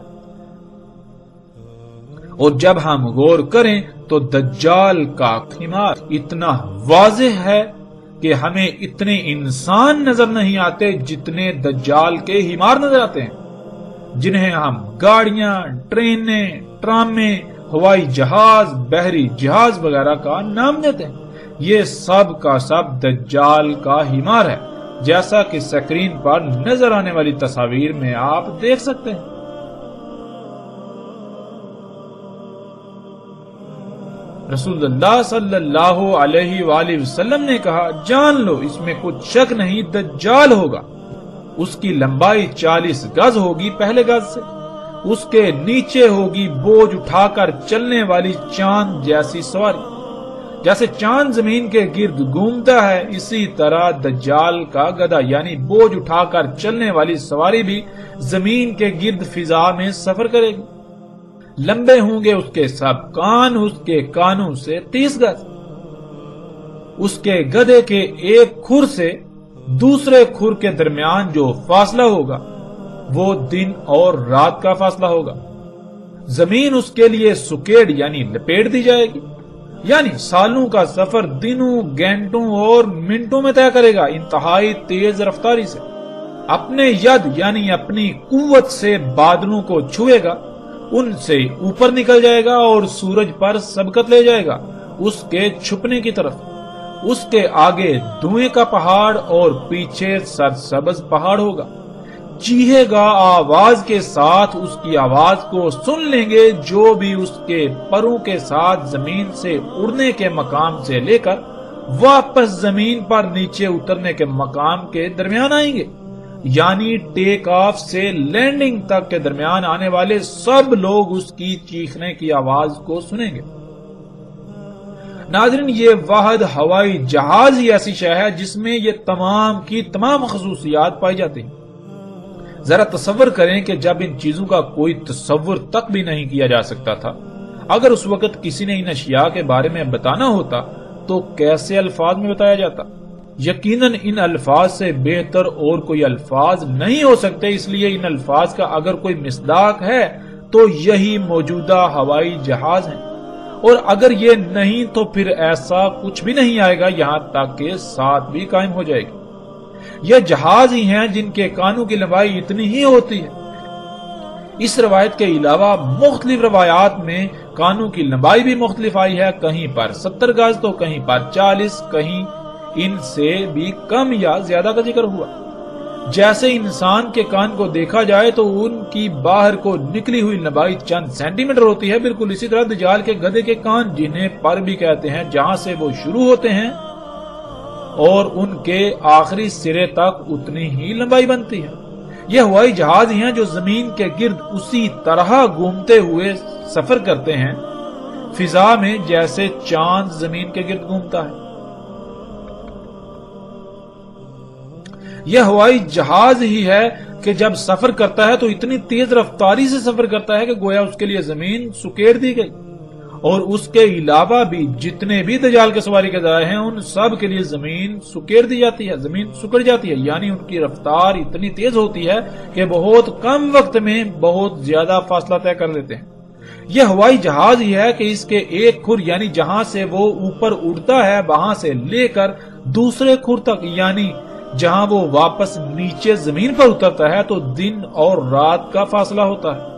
اور جب ہم غور کریں تو دجال کا حمار اتنا واضح ہے کہ ہمیں اتنے انسان نظر نہیں آتے جتنے دجال کے حمار نظر آتے ہیں، جنہیں ہم گاڑیاں، ٹرینیں، ٹرامیں، ہوائی جہاز، بحری جہاز وغیرہ کا نام دیتے ہیں۔ یہ سب کا سب دجال کا حمار ہے، جیسا کہ سکرین پر نظر آنے والی تصاویر میں آپ دیکھ سکتے ہیں۔ رسول اللہ صلی اللہ علیہ وآلہ وسلم نے کہا، جان لو اس میں کچھ شک نہیں، دجال ہوگا۔ اس کی لمبائی 40 گز ہوگی پہلے گز سے، اس کے نیچے ہوگی بوجھ اٹھا کر چلنے والی چاند جیسی سواری۔ جیسے چاند زمین کے گرد گھومتا ہے، اسی طرح دجال کا گدھا یعنی بوجھ اٹھا کر چلنے والی سواری بھی زمین کے گرد فضا میں سفر کرے گی۔ لمبے ہوں گے اس کے سب کان، اس کے کانوں سے 30 گز۔ اس کے گدھے کے ایک کھر سے دوسرے کھر کے درمیان جو فاصلہ ہوگا وہ دن اور رات کا فاصلہ ہوگا۔ زمین اس کے لیے سکیڑ یعنی لپیٹ دی جائے گی، یعنی سالوں کا سفر دنوں، گھنٹوں اور منٹوں میں طے کرے گا، انتہائی تیز رفتاری سے۔ اپنے ید یعنی اپنی قوت سے بادلوں کو چھوئے گا، ان سے اوپر نکل جائے گا اور سورج پر سبقت لے جائے گا اس کے چھپنے کی طرف۔ اس کے آگے دھوئیں کا پہاڑ اور پیچھے سرسبز پہاڑ ہوگا۔ چیخے گا آواز کے ساتھ، اس کی آواز کو سن لیں گے جو بھی اس کے پروں کے ساتھ زمین سے اڑنے کے مقام سے لے کر واپس زمین پر نیچے اترنے کے مقام کے درمیان آئیں گے، یعنی ٹیک آف سے لینڈنگ تک کے درمیان آنے والے سب لوگ اس کی چیخنے کی آواز کو سنیں گے۔ ناظرین، یہ واحد ہوائی جہاز ہی ایسی شے ہے جس میں یہ تمام کی تمام خصوصیات پائی جاتی ہیں۔ ذرا تصور کریں کہ جب ان چیزوں کا کوئی تصور تک بھی نہیں کیا جا سکتا تھا، اگر اس وقت کسی نے ان اشیاء کے بارے میں بتانا ہوتا تو کیسے الفاظ میں بتایا جاتا؟ یقیناً ان الفاظ سے بہتر اور کوئی الفاظ نہیں ہو سکتے، اس لیے ان الفاظ کا اگر کوئی مصداق ہے تو یہی موجودہ ہوائی جہاز ہیں، اور اگر یہ نہیں تو پھر ایسا کچھ بھی نہیں آئے گا، یہاں تک کہ ساتھ بھی قائم ہو جائے گی۔ یہ جہاز ہی ہیں جن کے کانوں کی لمبائی اتنی ہی ہوتی ہے۔ اس روایت کے علاوہ مختلف روایات میں کانوں کی لمبائی بھی مختلف آئی ہے، کہیں پر 70 گز تو کہیں پر 40، کہیں ان سے بھی کم یا زیادہ کا ذکر ہوا۔ جیسے انسان کے کان کو دیکھا جائے تو ان کی باہر کو نکلی ہوئی لمبائی چند سینٹی میٹر ہوتی ہے، بالکل اسی طرح دجال کے گدھے کے کان، جنہیں پر بھی کہتے ہیں، جہاں سے وہ شروع ہوتے ہیں اور ان کے آخری سرے تک اتنی ہی لمبائی بنتی ہے۔ یہ ہوائی جہاز ہی ہیں جو زمین کے گرد اسی طرح گھومتے ہوئے سفر کرتے ہیں فضا میں جیسے چاند زمین کے گرد گھومتا ہے۔ یہ ہوائی جہاز ہی ہے کہ جب سفر کرتا ہے تو اتنی تیز رفتاری سے سفر کرتا ہے کہ گویا اس کے لیے زمین سکیڑ دی گئی، اور اس کے علاوہ بھی جتنے بھی دجال کے سواری کے ذرائع ہیں ان سب کے لیے زمین سکیڑ دی جاتی ہے، زمین سکڑ جاتی ہے، یعنی ان کی رفتار اتنی تیز ہوتی ہے کہ بہت کم وقت میں بہت زیادہ فاصلہ طے کر لیتے ہیں۔ یہ ہوائی جہاز ہی ہے کہ اس کے ایک کھر یعنی جہاں سے وہ اوپر اڑتا ہے وہاں سے لے کر دوسرے کھر تک، یعنی جہاں وہ واپس نیچے زمین پر اترتا ہے تو دن اور رات کا فاصلہ ہوتا ہے۔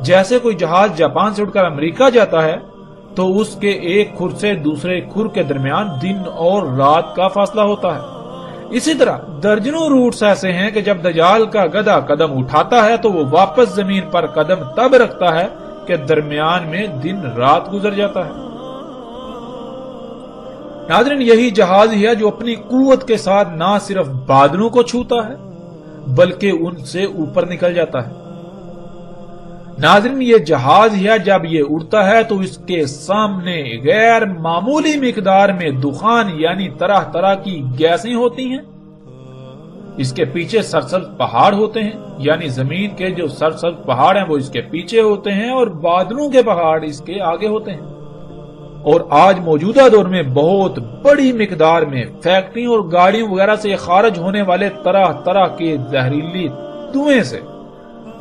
جیسے کوئی جہاز جاپان سے اڑ کر امریکہ جاتا ہے تو اس کے ایک کھر سے دوسرے کھر کے درمیان دن اور رات کا فاصلہ ہوتا ہے۔ اسی طرح درجنوں روٹس ایسے ہیں کہ جب دجال کا گدھا قدم اٹھاتا ہے تو وہ واپس زمین پر قدم تب رکھتا ہے کہ درمیان میں دن رات گزر جاتا ہے۔ ناظرین، یہی جہاز ہی ہے جو اپنی قوت کے ساتھ نہ صرف بادلوں کو چھوتا ہے بلکہ ان سے اوپر نکل جاتا ہے۔ ناظرین، یہ جہاز ہی ہے جب یہ اڑتا ہے تو اس کے سامنے غیر معمولی مقدار میں دخان یعنی طرح طرح کی گیسیں ہوتی ہیں۔ اس کے پیچھے سرسبز پہاڑ ہوتے ہیں، یعنی زمین کے جو سرسبز پہاڑ ہیں وہ اس کے پیچھے ہوتے ہیں اور بادلوں کے پہاڑ اس کے آگے ہوتے ہیں۔ اور آج موجودہ دور میں بہت بڑی مقدار میں فیکٹریوں اور گاڑیوں وغیرہ سے خارج ہونے والے طرح طرح کے زہریلی دھوئیں سے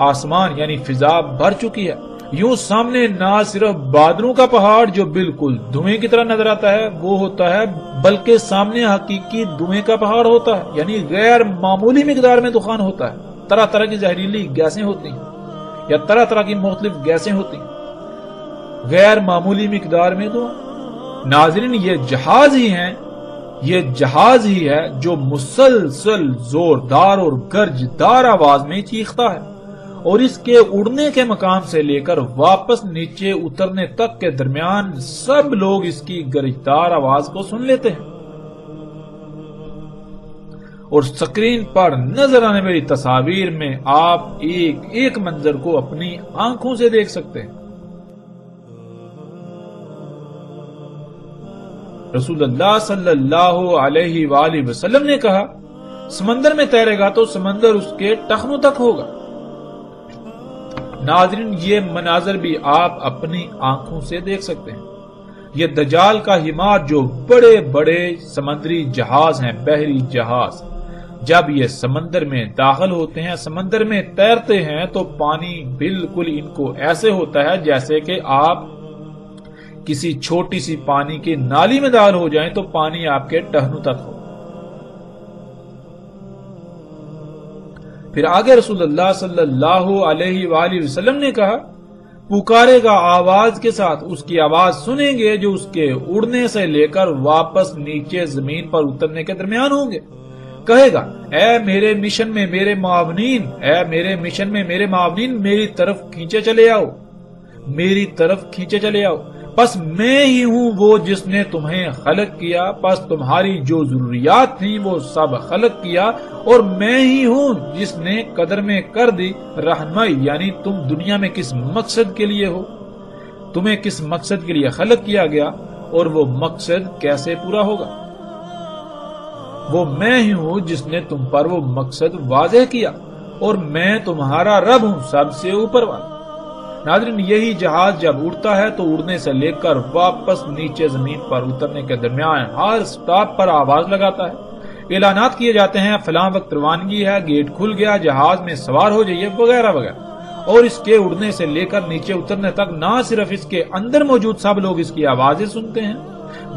آسمان یعنی فضا بھر چکی ہے. یوں سامنے نہ صرف بادلوں کا پہاڑ جو بالکل دھوئیں کی طرح نظر آتا ہے وہ ہوتا ہے، بلکہ سامنے حقیقی دھوئیں کا پہاڑ ہوتا ہے، یعنی غیر معمولی مقدار میں دخان ہوتا ہے. طرح طرح کی زہریلی گیسیں ہوتی ہیں یا طرح طرح کی مختلف گیسیں ہوتی ہیں، غیر معمولی مقدار میں دھواں. ناظرین، یہ جہاز ہی ہے جو مسلسل زوردار اور گرجدار آواز میں چیختا ہے، اور اس کے اڑنے کے مقام سے لے کر واپس نیچے اترنے تک کے درمیان سب لوگ اس کی گرجدار آواز کو سن لیتے ہیں. اور سکرین پر نظر آنے والی تصاویر میں آپ ایک ایک منظر کو اپنی آنکھوں سے دیکھ سکتے ہیں. رسول اللہ صلی اللہ علیہ وآلہ وسلم نے کہا، سمندر میں تیرے گا تو سمندر اس کے ٹخنوں تک ہوگا. ناظرین، یہ مناظر بھی آپ اپنی آنکھوں سے دیکھ سکتے ہیں. یہ دجال کا حمار جو بڑے بڑے سمندری جہاز ہیں، بحری جہاز، جب یہ سمندر میں داخل ہوتے ہیں، سمندر میں تیرتے ہیں تو پانی بالکل ان کو ایسے ہوتا ہے جیسے کہ آپ کسی چھوٹی سی پانی کی نالی میں داخل ہو جائیں تو پانی آپ کے ٹہنوں تک ہو. پھر آگے رسول اللہ صلی اللہ علیہ وآلہ وسلم نے کہا، پکارے گا آواز کے ساتھ، اس کی آواز سنیں گے جو اس کے اڑنے سے لے کر واپس نیچے زمین پر اترنے کے درمیان ہوں گے. کہے گا، اے میرے مشن میں میرے معاونین، اے میرے مشن میں میرے معاونین، میری طرف کھینچے چلے آؤ، میری طرف کھینچے چلے آؤ. پس میں ہی ہوں وہ جس نے تمہیں خلق کیا، پس تمہاری جو ضروریات تھیں وہ سب خلق کیا، اور میں ہی ہوں جس نے قدر میں کر دی رہنمائی، یعنی تم دنیا میں کس مقصد کے لیے ہو، تمہیں کس مقصد کے لیے خلق کیا گیا اور وہ مقصد کیسے پورا ہوگا. وہ میں ہی ہوں جس نے تم پر وہ مقصد واضح کیا، اور میں تمہارا رب ہوں، سب سے اوپر والا. ناظرین، یہی جہاز جب اڑتا ہے تو اڑنے سے لے کر واپس نیچے زمین پر اترنے کے درمیان ہر سٹاپ پر آواز لگاتا ہے. اعلانات کیے جاتے ہیں، فلاں وقت روانگی ہے، گیٹ کھل گیا، جہاز میں سوار ہو جائیے، وغیرہ وغیرہ. اور اس کے اڑنے سے لے کر نیچے اترنے تک نہ صرف اس کے اندر موجود سب لوگ اس کی آوازیں سنتے ہیں،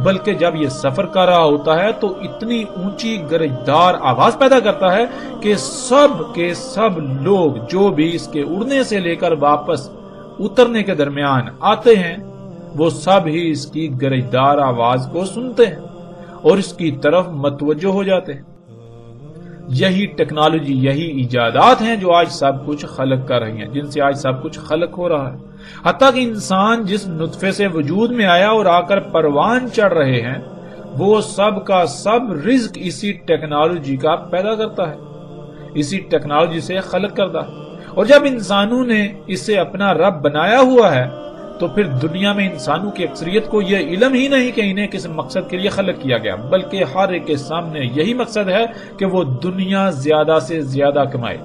بلکہ جب یہ سفر کر رہا ہوتا ہے تو اتنی اونچی گرجدار آواز پیدا کرتا ہے کہ سب کے سب لوگ جو بھی اس کے اڑنے سے لے کر واپس اترنے کے درمیان آتے ہیں وہ سب ہی اس کی گرجدار آواز کو سنتے ہیں اور اس کی طرف متوجہ ہو جاتے ہیں. یہی ٹیکنالوجی، یہی ایجادات ہیں جو آج سب کچھ خلق کر رہی ہیں، جن سے آج سب کچھ خلق ہو رہا ہے. حتیٰ کہ انسان جس نطفے سے وجود میں آیا اور آ کر پروان چڑھ رہے ہیں، وہ سب کا سب رزق اسی ٹیکنالوجی کا پیدا کرتا ہے، اسی ٹیکنالوجی سے خلق کرتا ہے. اور جب انسانوں نے اسے اپنا رب بنایا ہوا ہے تو پھر دنیا میں انسانوں کی اکثریت کو یہ علم ہی نہیں کہ انہیں کس مقصد کے لیے خلق کیا گیا، بلکہ ہر ایک کے سامنے یہی مقصد ہے کہ وہ دنیا زیادہ سے زیادہ کمائے،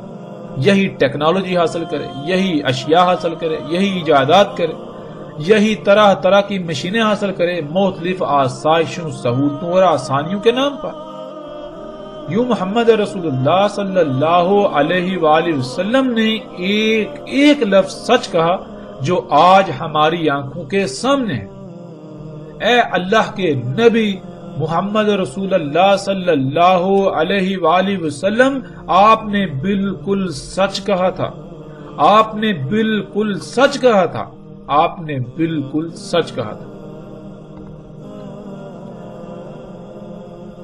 یہی ٹیکنالوجی حاصل کرے، یہی اشیاء حاصل کرے، یہی ایجادات کرے، یہی طرح طرح کی مشینیں حاصل کرے، مختلف آسائشوں، سہولتوں اور آسانیوں کے نام پر. یوں محمد رسول اللہ صلی اللہ علیہ وآلہ وسلم نے ایک ایک لفظ سچ کہا جو آج ہماری آنکھوں کے سامنے ہے. اے اللہ کے نبی محمد رسول اللہ صلی اللہ علیہ وآلہ وسلم، آپ نے بالکل سچ کہا تھا، آپ نے بالکل سچ کہا تھا، آپ نے بالکل سچ کہا تھا.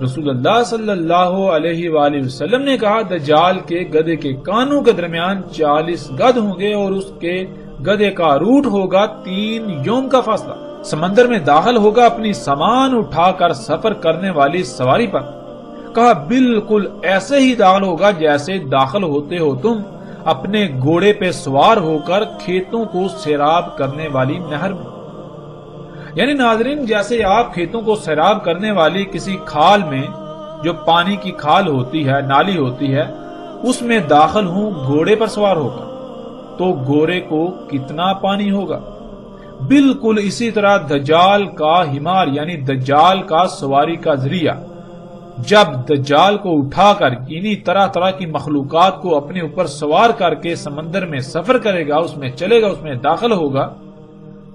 رسول اللہ صلی اللہ علیہ وآلہ وسلم نے کہا، دجال کے گدھے کے کانوں کے درمیان 40 گدھ ہوں گے اور اس کے گدھے کا روٹ ہوگا 3 یوم کا فاصلہ. سمندر میں داخل ہوگا اپنی سامان اٹھا کر سفر کرنے والی سواری پر. کہا بالکل ایسے ہی داخل ہوگا جیسے داخل ہوتے ہو تم اپنے گھوڑے پہ سوار ہو کر کھیتوں کو سیراب کرنے والی نہر میں. یعنی ناظرین، جیسے آپ کھیتوں کو سیراب کرنے والی کسی کھال میں، جو پانی کی کھال ہوتی ہے، نالی ہوتی ہے، اس میں داخل ہوں گھوڑے پر سوار ہوگا تو گھوڑے کو کتنا پانی ہوگا، بالکل اسی طرح دجال کا حمار یعنی دجال کا سواری کا ذریعہ جب دجال کو اٹھا کر انہی طرح طرح کی مخلوقات کو اپنے اوپر سوار کر کے سمندر میں سفر کرے گا، اس میں چلے گا، اس میں داخل ہوگا،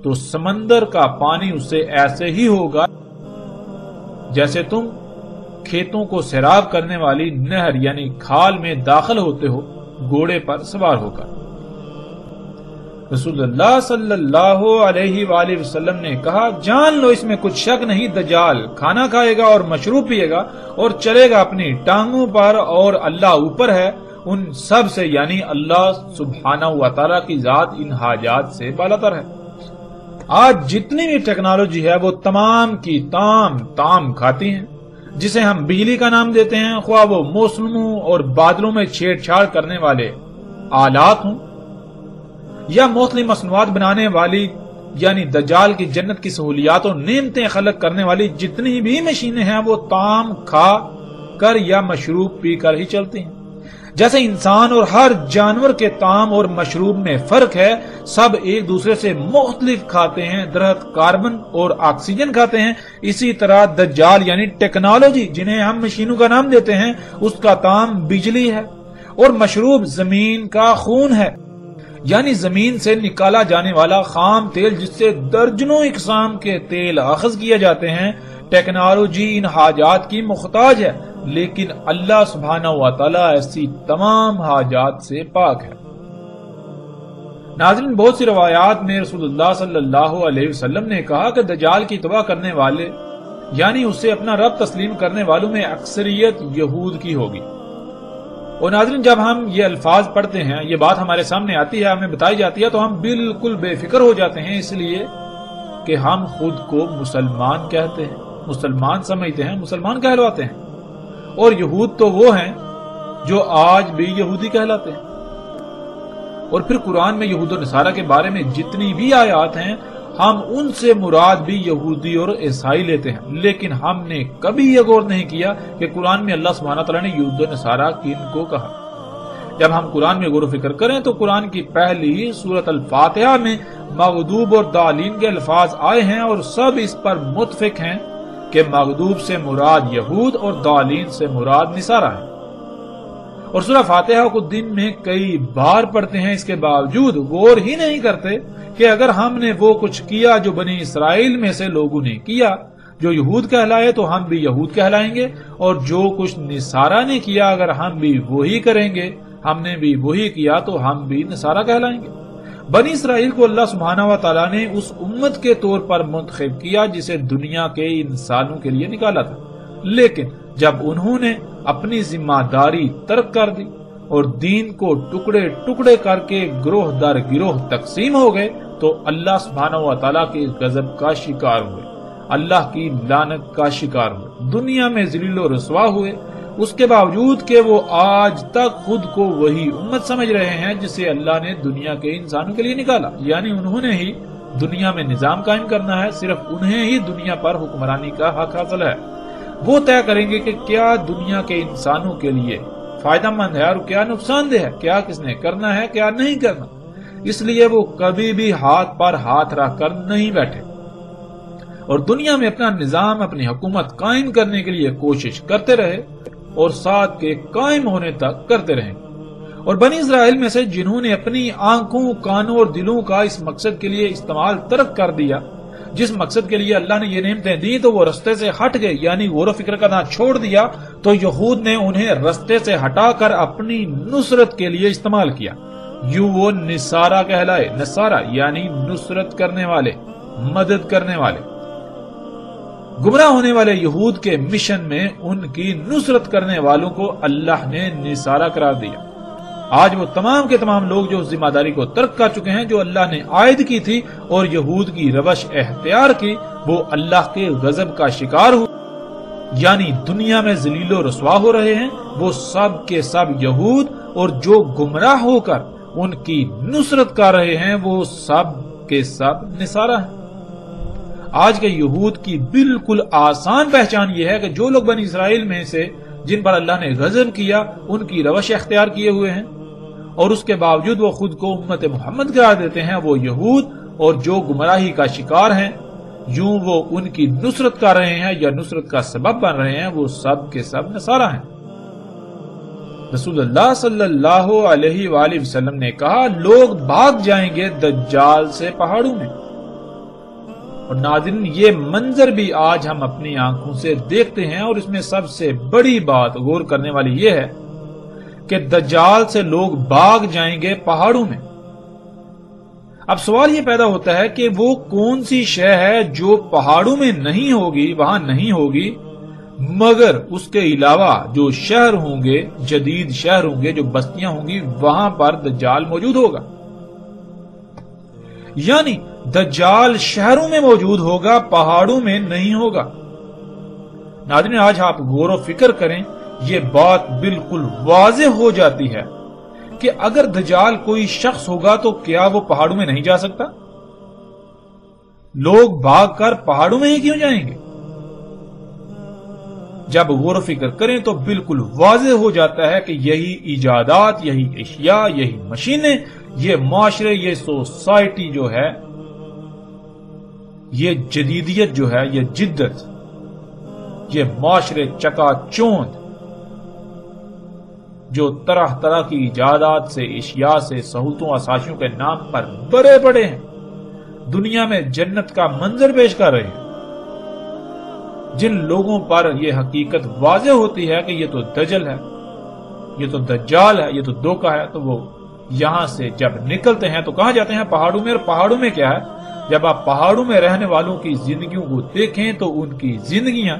تو سمندر کا پانی اس سے ایسے ہی ہوگا جیسے تم کھیتوں کو سیراب کرنے والی نہر یعنی کھال میں داخل ہوتے ہو گھوڑے پر سوار ہو کر۔ رسول اللہ صلی اللہ علیہ وآلہ وسلم نے کہا، جان لو اس میں کچھ شک نہیں، دجال کھانا کھائے گا اور مشروب پیے گا اور چلے گا اپنی ٹانگوں پر، اور اللہ اوپر ہے ان سب سے یعنی اللہ سبحانہ و تعالی کی ذات ان حاجات سے بالاتر ہے۔ آج جتنی بھی ٹیکنالوجی ہے وہ تمام کی تام کھاتی ہیں، جسے ہم بجلی کا نام دیتے ہیں، خواہ وہ موسموں اور بادلوں میں چھیڑ چھاڑ کرنے والے آلات ہوں یا مختلف مصنوعات بنانے والی یعنی دجال کی جنت کی سہولیات اور نعمتیں خلق کرنے والی جتنی بھی مشینیں ہیں وہ تام کھا کر یا مشروب پی کر ہی چلتی ہیں۔ جیسے انسان اور ہر جانور کے طعام اور مشروب میں فرق ہے، سب ایک دوسرے سے مختلف کھاتے ہیں، درخت کاربن اور آکسیجن کھاتے ہیں، اسی طرح دجال یعنی ٹیکنالوجی جنہیں ہم مشینوں کا نام دیتے ہیں اس کا طعام بجلی ہے، اور مشروب زمین کا خون ہے یعنی زمین سے نکالا جانے والا خام تیل جس سے درجنوں اقسام کے تیل اخذ کیے جاتے ہیں۔ ٹیکنالوجی ان حاجات کی محتاج ہے، لیکن اللہ سبحانہ و تعالی ایسی تمام حاجات سے پاک ہے۔ ناظرین، بہت سی روایات میں رسول اللہ صلی اللہ علیہ وسلم نے کہا کہ دجال کی توبہ کرنے والے یعنی اسے اپنا رب تسلیم کرنے والوں میں اکثریت یہود کی ہوگی۔ اور ناظرین، جب ہم یہ الفاظ پڑھتے ہیں، یہ بات ہمارے سامنے آتی ہے، ہمیں بتائی جاتی ہے، تو ہم بالکل بے فکر ہو جاتے ہیں، اس لیے کہ ہم خود کو مسلمان کہتے ہیں، مسلمان سمجھتے ہیں، مسلمان کہلواتے ہیں، اور یہود تو وہ ہیں جو آج بھی یہودی کہلاتے ہیں۔ اور پھر قرآن میں یہود و نصارہ کے بارے میں جتنی بھی آیات ہیں ہم ان سے مراد بھی یہودی اور عیسائی لیتے ہیں، لیکن ہم نے کبھی یہ غور نہیں کیا کہ قرآن میں اللہ سبحانہ تعالیٰ نے یہود و نصارہ کن کو کہا۔ جب ہم قرآن میں غور و فکر کریں تو قرآن کی پہلی سورۃ الفاتحہ میں مغضوب اور ضالین کے الفاظ آئے ہیں، اور سب اس پر متفق ہیں کہ مغضوب سے مراد یہود اور ضالین سے مراد نصارہ ہے۔ اور سورہ فاتحہ کو دن میں کئی بار پڑھتے ہیں، اس کے باوجود غور ہی نہیں کرتے کہ اگر ہم نے وہ کچھ کیا جو بنی اسرائیل میں سے لوگوں نے کیا، جو یہود کہلائے تو ہم بھی یہود کہلائیں گے، اور جو کچھ نصارہ نے کیا اگر ہم بھی وہی کریں گے، ہم نے بھی وہی کیا تو ہم بھی نصارہ کہلائیں گے۔ بنی اسرائیل کو اللہ سبحانہ و تعالیٰ نے اس امت کے طور پر منتخب کیا جسے دنیا کے انسانوں کے لیے نکالا تھا، لیکن جب انہوں نے اپنی ذمہ داری ترک کر دی اور دین کو ٹکڑے ٹکڑے کر کے گروہ در گروہ تقسیم ہو گئے تو اللہ سبحانہ و تعالیٰ کے غضب کا شکار ہوئے، اللہ کی لعنت کا شکار ہوئے، دنیا میں ذلیل و رسوا ہوئے، اس کے باوجود کہ وہ آج تک خود کو وہی امت سمجھ رہے ہیں جسے اللہ نے دنیا کے انسانوں کے لیے نکالا، یعنی انہوں نے ہی دنیا میں نظام قائم کرنا ہے، صرف انہیں ہی دنیا پر حکمرانی کا حق حاصل ہے۔ وہ طے کریں گے کہ کیا دنیا کے انسانوں کے لیے فائدہ مند ہے اور کیا نقصان دہ ہے، کیا کس نے کرنا ہے کیا نہیں کرنا، اس لیے وہ کبھی بھی ہاتھ پر ہاتھ رکھ کر نہیں بیٹھے اور دنیا میں اپنا نظام، اپنی حکومت قائم کرنے کے لیے کوشش کرتے رہے اور ساتھ کے قائم ہونے تک کرتے رہیں۔ اور بنی اسرائیل میں سے جنہوں نے اپنی آنکھوں، کانوں اور دلوں کا اس مقصد کے لیے استعمال ترک کر دیا جس مقصد کے لیے اللہ نے یہ نعمتیں دی، تو وہ رستے سے ہٹ گئے، یعنی غور و فکر کرنا چھوڑ دیا، تو یہود نے انہیں رستے سے ہٹا کر اپنی نصرت کے لیے استعمال کیا، یوں وہ نصارہ کہلائے۔ نصارہ یعنی نصرت کرنے والے، مدد کرنے والے۔ گمراہ ہونے والے یہود کے مشن میں ان کی نصرت کرنے والوں کو اللہ نے نصارہ قرار دیا۔ آج وہ تمام کے تمام لوگ جو ذمہ داری کو ترک کر چکے ہیں جو اللہ نے عائد کی تھی اور یہود کی روش اختیار کی، وہ اللہ کے غضب کا شکار ہوئے، یعنی دنیا میں ذلیل و رسوا ہو رہے ہیں، وہ سب کے سب یہود، اور جو گمراہ ہو کر ان کی نصرت کر رہے ہیں وہ سب کے سب نصارہ ہیں۔ آج کے یہود کی بالکل آسان پہچان یہ ہے کہ جو لوگ بنی اسرائیل میں سے جن پر اللہ نے غضب کیا ان کی روش اختیار کیے ہوئے ہیں اور اس کے باوجود وہ خود کو امت محمد قرار دیتے ہیں، وہ یہود اور جو گمراہی کا شکار ہیں یوں وہ ان کی نصرت کر رہے ہیں یا نصرت کا سبب بن رہے ہیں، وہ سب کے سب نصارہ ہیں۔ رسول اللہ صلی اللہ علیہ وآلہ وسلم نے کہا لوگ بھاگ جائیں گے دجال سے پہاڑوں میں۔ اور ناظرین یہ منظر بھی آج ہم اپنی آنکھوں سے دیکھتے ہیں، اور اس میں سب سے بڑی بات غور کرنے والی یہ ہے کہ دجال سے لوگ بھاگ جائیں گے پہاڑوں میں۔ اب سوال یہ پیدا ہوتا ہے کہ وہ کون سی شے ہے جو پہاڑوں میں نہیں ہوگی، وہاں نہیں ہوگی، مگر اس کے علاوہ جو شہر ہوں گے، جدید شہر ہوں گے، جو بستیاں ہوں گی، وہاں پر دجال موجود ہوگا۔ یعنی دجال شہروں میں موجود ہوگا، پہاڑوں میں نہیں ہوگا۔ ناظرین آج آپ غور و فکر کریں، یہ بات بالکل واضح ہو جاتی ہے کہ اگر دجال کوئی شخص ہوگا تو کیا وہ پہاڑوں میں نہیں جا سکتا؟ لوگ بھاگ کر پہاڑوں میں ہی کیوں جائیں گے؟ جب غور و فکر کریں تو بالکل واضح ہو جاتا ہے کہ یہی ایجادات، یہی اشیاء، یہی مشینیں، یہ معاشرے، یہ سوسائٹی جو ہے، یہ جدیدیت جو ہے، یہ جدت، یہ معاشرے چکا چوند جو طرح طرح کی ایجادات سے، اشیاء سے، سہولتوں، آسائشوں کے نام پر بڑے بڑے ہیں، دنیا میں جنت کا منظر پیش کر رہے ہیں۔ جن لوگوں پر یہ حقیقت واضح ہوتی ہے کہ یہ تو دجل ہے، یہ تو دجال ہے، یہ تو دھوکہ ہے، تو وہ یہاں سے جب نکلتے ہیں تو کہاں جاتے ہیں؟ پہاڑوں میں۔ اور پہاڑوں میں کیا ہے؟ جب آپ پہاڑوں میں رہنے والوں کی زندگیوں کو دیکھیں تو ان کی زندگیاں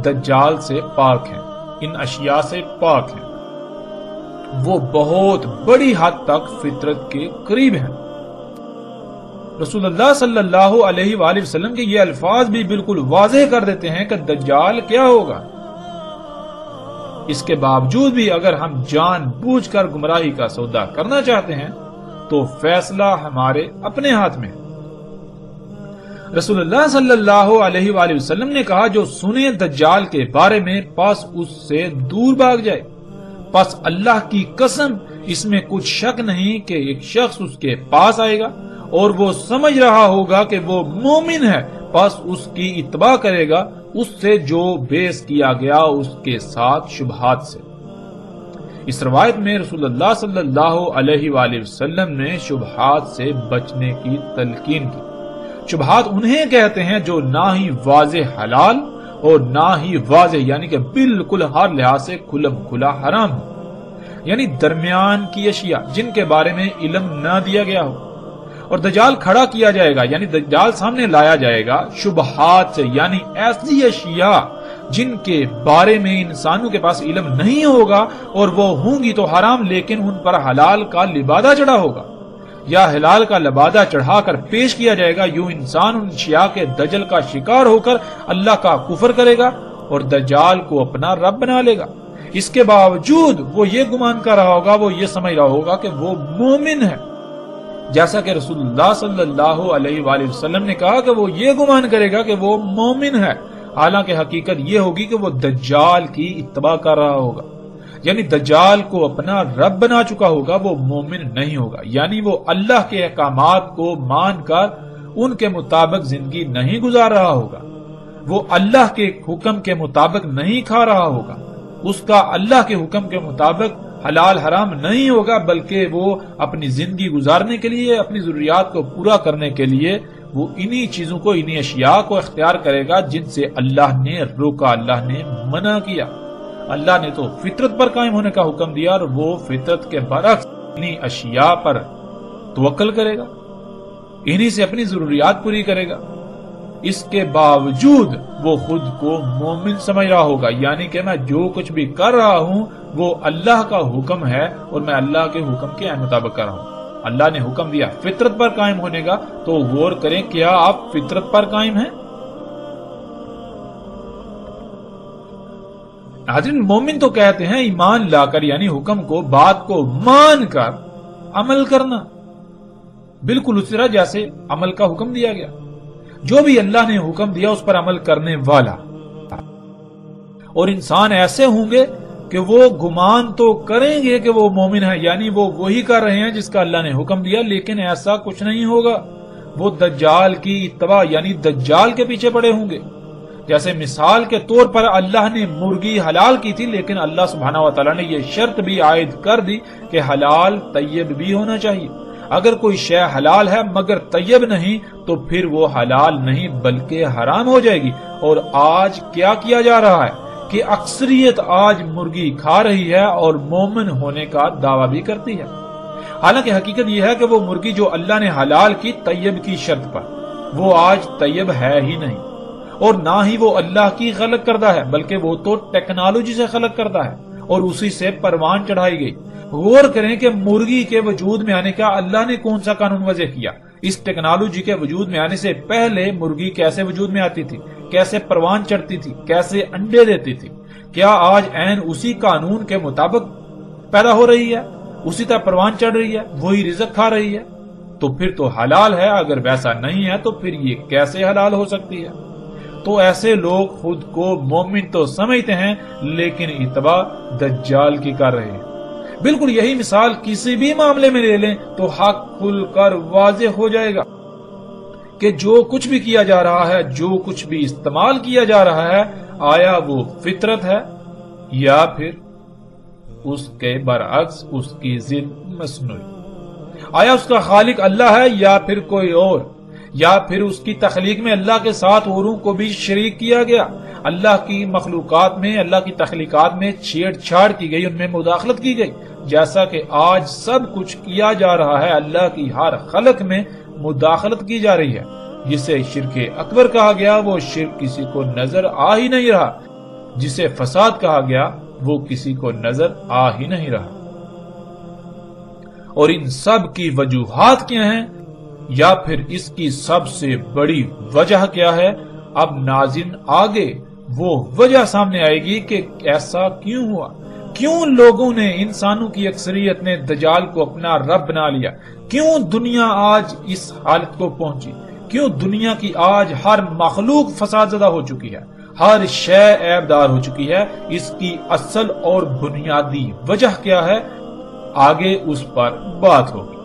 دجال سے پاک ہیں، ان اشیاء سے پاک ہیں، وہ بہت بڑی حد تک فطرت کے قریب ہیں۔ رسول اللہ صلی اللہ علیہ وآلہ وسلم کے یہ الفاظ بھی بالکل واضح کر دیتے ہیں کہ دجال کیا ہوگا۔ اس کے باوجود بھی اگر ہم جان بوجھ کر گمراہی کا سودا کرنا چاہتے ہیں تو فیصلہ ہمارے اپنے ہاتھ میں ہے۔ رسول اللہ صلی اللہ علیہ وآلہ وسلم نے کہا جو سنے دجال کے بارے میں پس اس سے دور بھاگ جائے۔ پس اللہ کی قسم اس میں کچھ شک نہیں کہ ایک شخص اس کے پاس آئے گا اور وہ سمجھ رہا ہوگا کہ وہ مومن ہے، پس اس کی اتباع کرے گا، اس سے جو بیس کیا گیا اس کے ساتھ شبہات سے۔ اس روایت میں رسول اللہ صلی اللہ علیہ وآلہ وسلم نے شبہات سے بچنے کی تلقین کی۔ شبہات انہیں کہتے ہیں جو نہ ہی واضح حلال اور نہ ہی واضح یعنی کہ بالکل ہر لحاظ سے کھلم کھلا حرام ہو، یعنی درمیان کی اشیاء جن کے بارے میں علم نہ دیا گیا ہو۔ اور دجال کھڑا کیا جائے گا، یعنی دجال سامنے لایا جائے گا شبہات سے، یعنی ایسی اشیاء جن کے بارے میں انسانوں کے پاس علم نہیں ہوگا، اور وہ ہوں گی تو حرام، لیکن ان پر حلال کا لبادہ چڑھا ہوگا یا حلال کا لبادہ چڑھا کر پیش کیا جائے گا۔ یوں انسان ان اشیاء کے دجل کا شکار ہو کر اللہ کا کفر کرے گا اور دجال کو اپنا رب بنا لے گا۔ اس کے باوجود وہ یہ گمان کر رہا ہوگا، وہ یہ سمجھ رہا ہوگا کہ وہ مومن ہے، جیسا کہ رسول اللہ صلی اللہ علیہ وآلہ وسلم نے کہا کہ وہ یہ گمان کرے گا کہ وہ مومن ہے، حالانکہ حقیقت یہ ہوگی کہ وہ دجال کی اتباع کر رہا ہوگا، یعنی دجال کو اپنا رب بنا چکا ہوگا، وہ مومن نہیں ہوگا، یعنی وہ اللہ کے احکامات کو مان کر ان کے مطابق زندگی نہیں گزار رہا ہوگا، وہ اللہ کے حکم کے مطابق نہیں کھا رہا ہوگا، اس کا اللہ کے حکم کے مطابق حلال حرام نہیں ہوگا، بلکہ وہ اپنی زندگی گزارنے کے لیے، اپنی ضروریات کو پورا کرنے کے لیے وہ انہی چیزوں کو، انہی اشیاء کو اختیار کرے گا جن سے اللہ نے روکا، اللہ نے منع کیا۔ اللہ نے تو فطرت پر قائم ہونے کا حکم دیا اور وہ فطرت کے برعکس انہی اشیاء پر توکل کرے گا، انہی سے اپنی ضروریات پوری کرے گا۔ اس کے باوجود وہ خود کو مومن سمجھ رہا ہوگا، یعنی کہ میں جو کچھ بھی کر رہا ہوں وہ اللہ کا حکم ہے اور میں اللہ کے حکم کے مطابق کر رہا ہوں۔ اللہ نے حکم دیا فطرت پر قائم ہونے کا، تو غور کریں کیا آپ فطرت پر قائم ہیں؟ ناظرین مومن تو کہتے ہیں ایمان لا کر، یعنی حکم کو، بات کو مان کر عمل کرنا، بالکل اس طرح جیسے عمل کا حکم دیا گیا، جو بھی اللہ نے حکم دیا اس پر عمل کرنے والا۔ اور انسان ایسے ہوں گے کہ وہ گمان تو کریں گے کہ وہ مومن ہے، یعنی وہ وہی کر رہے ہیں جس کا اللہ نے حکم دیا، لیکن ایسا کچھ نہیں ہوگا. وہ دجال کی اتباع یعنی دجال کے پیچھے پڑے ہوں گے. جیسے مثال کے طور پر اللہ نے مرغی حلال کی تھی، لیکن اللہ سبحانہ و تعالیٰ نے یہ شرط بھی عائد کر دی کہ حلال طیب بھی ہونا چاہیے. اگر کوئی شے حلال ہے مگر طیب نہیں تو پھر وہ حلال نہیں بلکہ حرام ہو جائے گی. اور آج کیا کیا جا رہا ہے کہ اکثریت آج مرغی کھا رہی ہے اور مومن ہونے کا دعویٰ بھی کرتی ہے، حالانکہ حقیقت یہ ہے کہ وہ مرغی جو اللہ نے حلال کی طیب کی شرط پر، وہ آج طیب ہے ہی نہیں، اور نہ ہی وہ اللہ کی خلق کردہ ہے، بلکہ وہ تو ٹیکنالوجی سے خلق کردہ ہے اور اسی سے پروان چڑھائی گئی. غور کریں کہ مرغی کے وجود میں آنے کا اللہ نے کون سا قانون وضع کیا. اس ٹیکنالوجی کے وجود میں آنے سے پہلے مرغی کیسے وجود میں آتی تھی، کیسے پروان چڑھتی تھی، کیسے انڈے دیتی تھی؟ کیا آج عین اسی قانون کے مطابق پیدا ہو رہی ہے، اسی طرح پروان چڑھ رہی ہے، وہی رزق کھا رہی ہے؟ تو پھر تو حلال ہے. اگر ویسا نہیں ہے تو پھر یہ کیسے حلال ہو سکتی ہے؟ تو ایسے لوگ خود کو مومن تو سمجھتے ہیں لیکن اتباع دجال کی کر رہے ہیں. بالکل یہی مثال کسی بھی معاملے میں لے لیں تو حق کھل کر واضح ہو جائے گا کہ جو کچھ بھی کیا جا رہا ہے، جو کچھ بھی استعمال کیا جا رہا ہے، آیا وہ فطرت ہے یا پھر اس کے برعکس اس کی ضد مصنوعی؟ آیا اس کا خالق اللہ ہے یا پھر کوئی اور؟ یا پھر اس کی تخلیق میں اللہ کے ساتھ اوروں کو بھی شریک کیا گیا؟ اللہ کی مخلوقات میں، اللہ کی تخلیقات میں چھیڑ چھاڑ کی گئی، ان میں مداخلت کی گئی، جیسا کہ آج سب کچھ کیا جا رہا ہے. اللہ کی ہر خلق میں مداخلت کی جا رہی ہے. جسے شرک اکبر کہا گیا وہ شرک کسی کو نظر آ ہی نہیں رہا، جسے فساد کہا گیا وہ کسی کو نظر آ ہی نہیں رہا. اور ان سب کی وجوہات کیا ہیں یا پھر اس کی سب سے بڑی وجہ کیا ہے؟ اب ناظرین آگے وہ وجہ سامنے آئے گی کہ ایسا کیوں ہوا، کیوں لوگوں نے، انسانوں کی اکثریت نے دجال کو اپنا رب بنا لیا، کیوں دنیا آج اس حالت کو پہنچی، کیوں دنیا کی آج ہر مخلوق فساد زدہ ہو چکی ہے، ہر شے عیب دار ہو چکی ہے. اس کی اصل اور بنیادی وجہ کیا ہے؟ آگے اس پر بات ہوگی.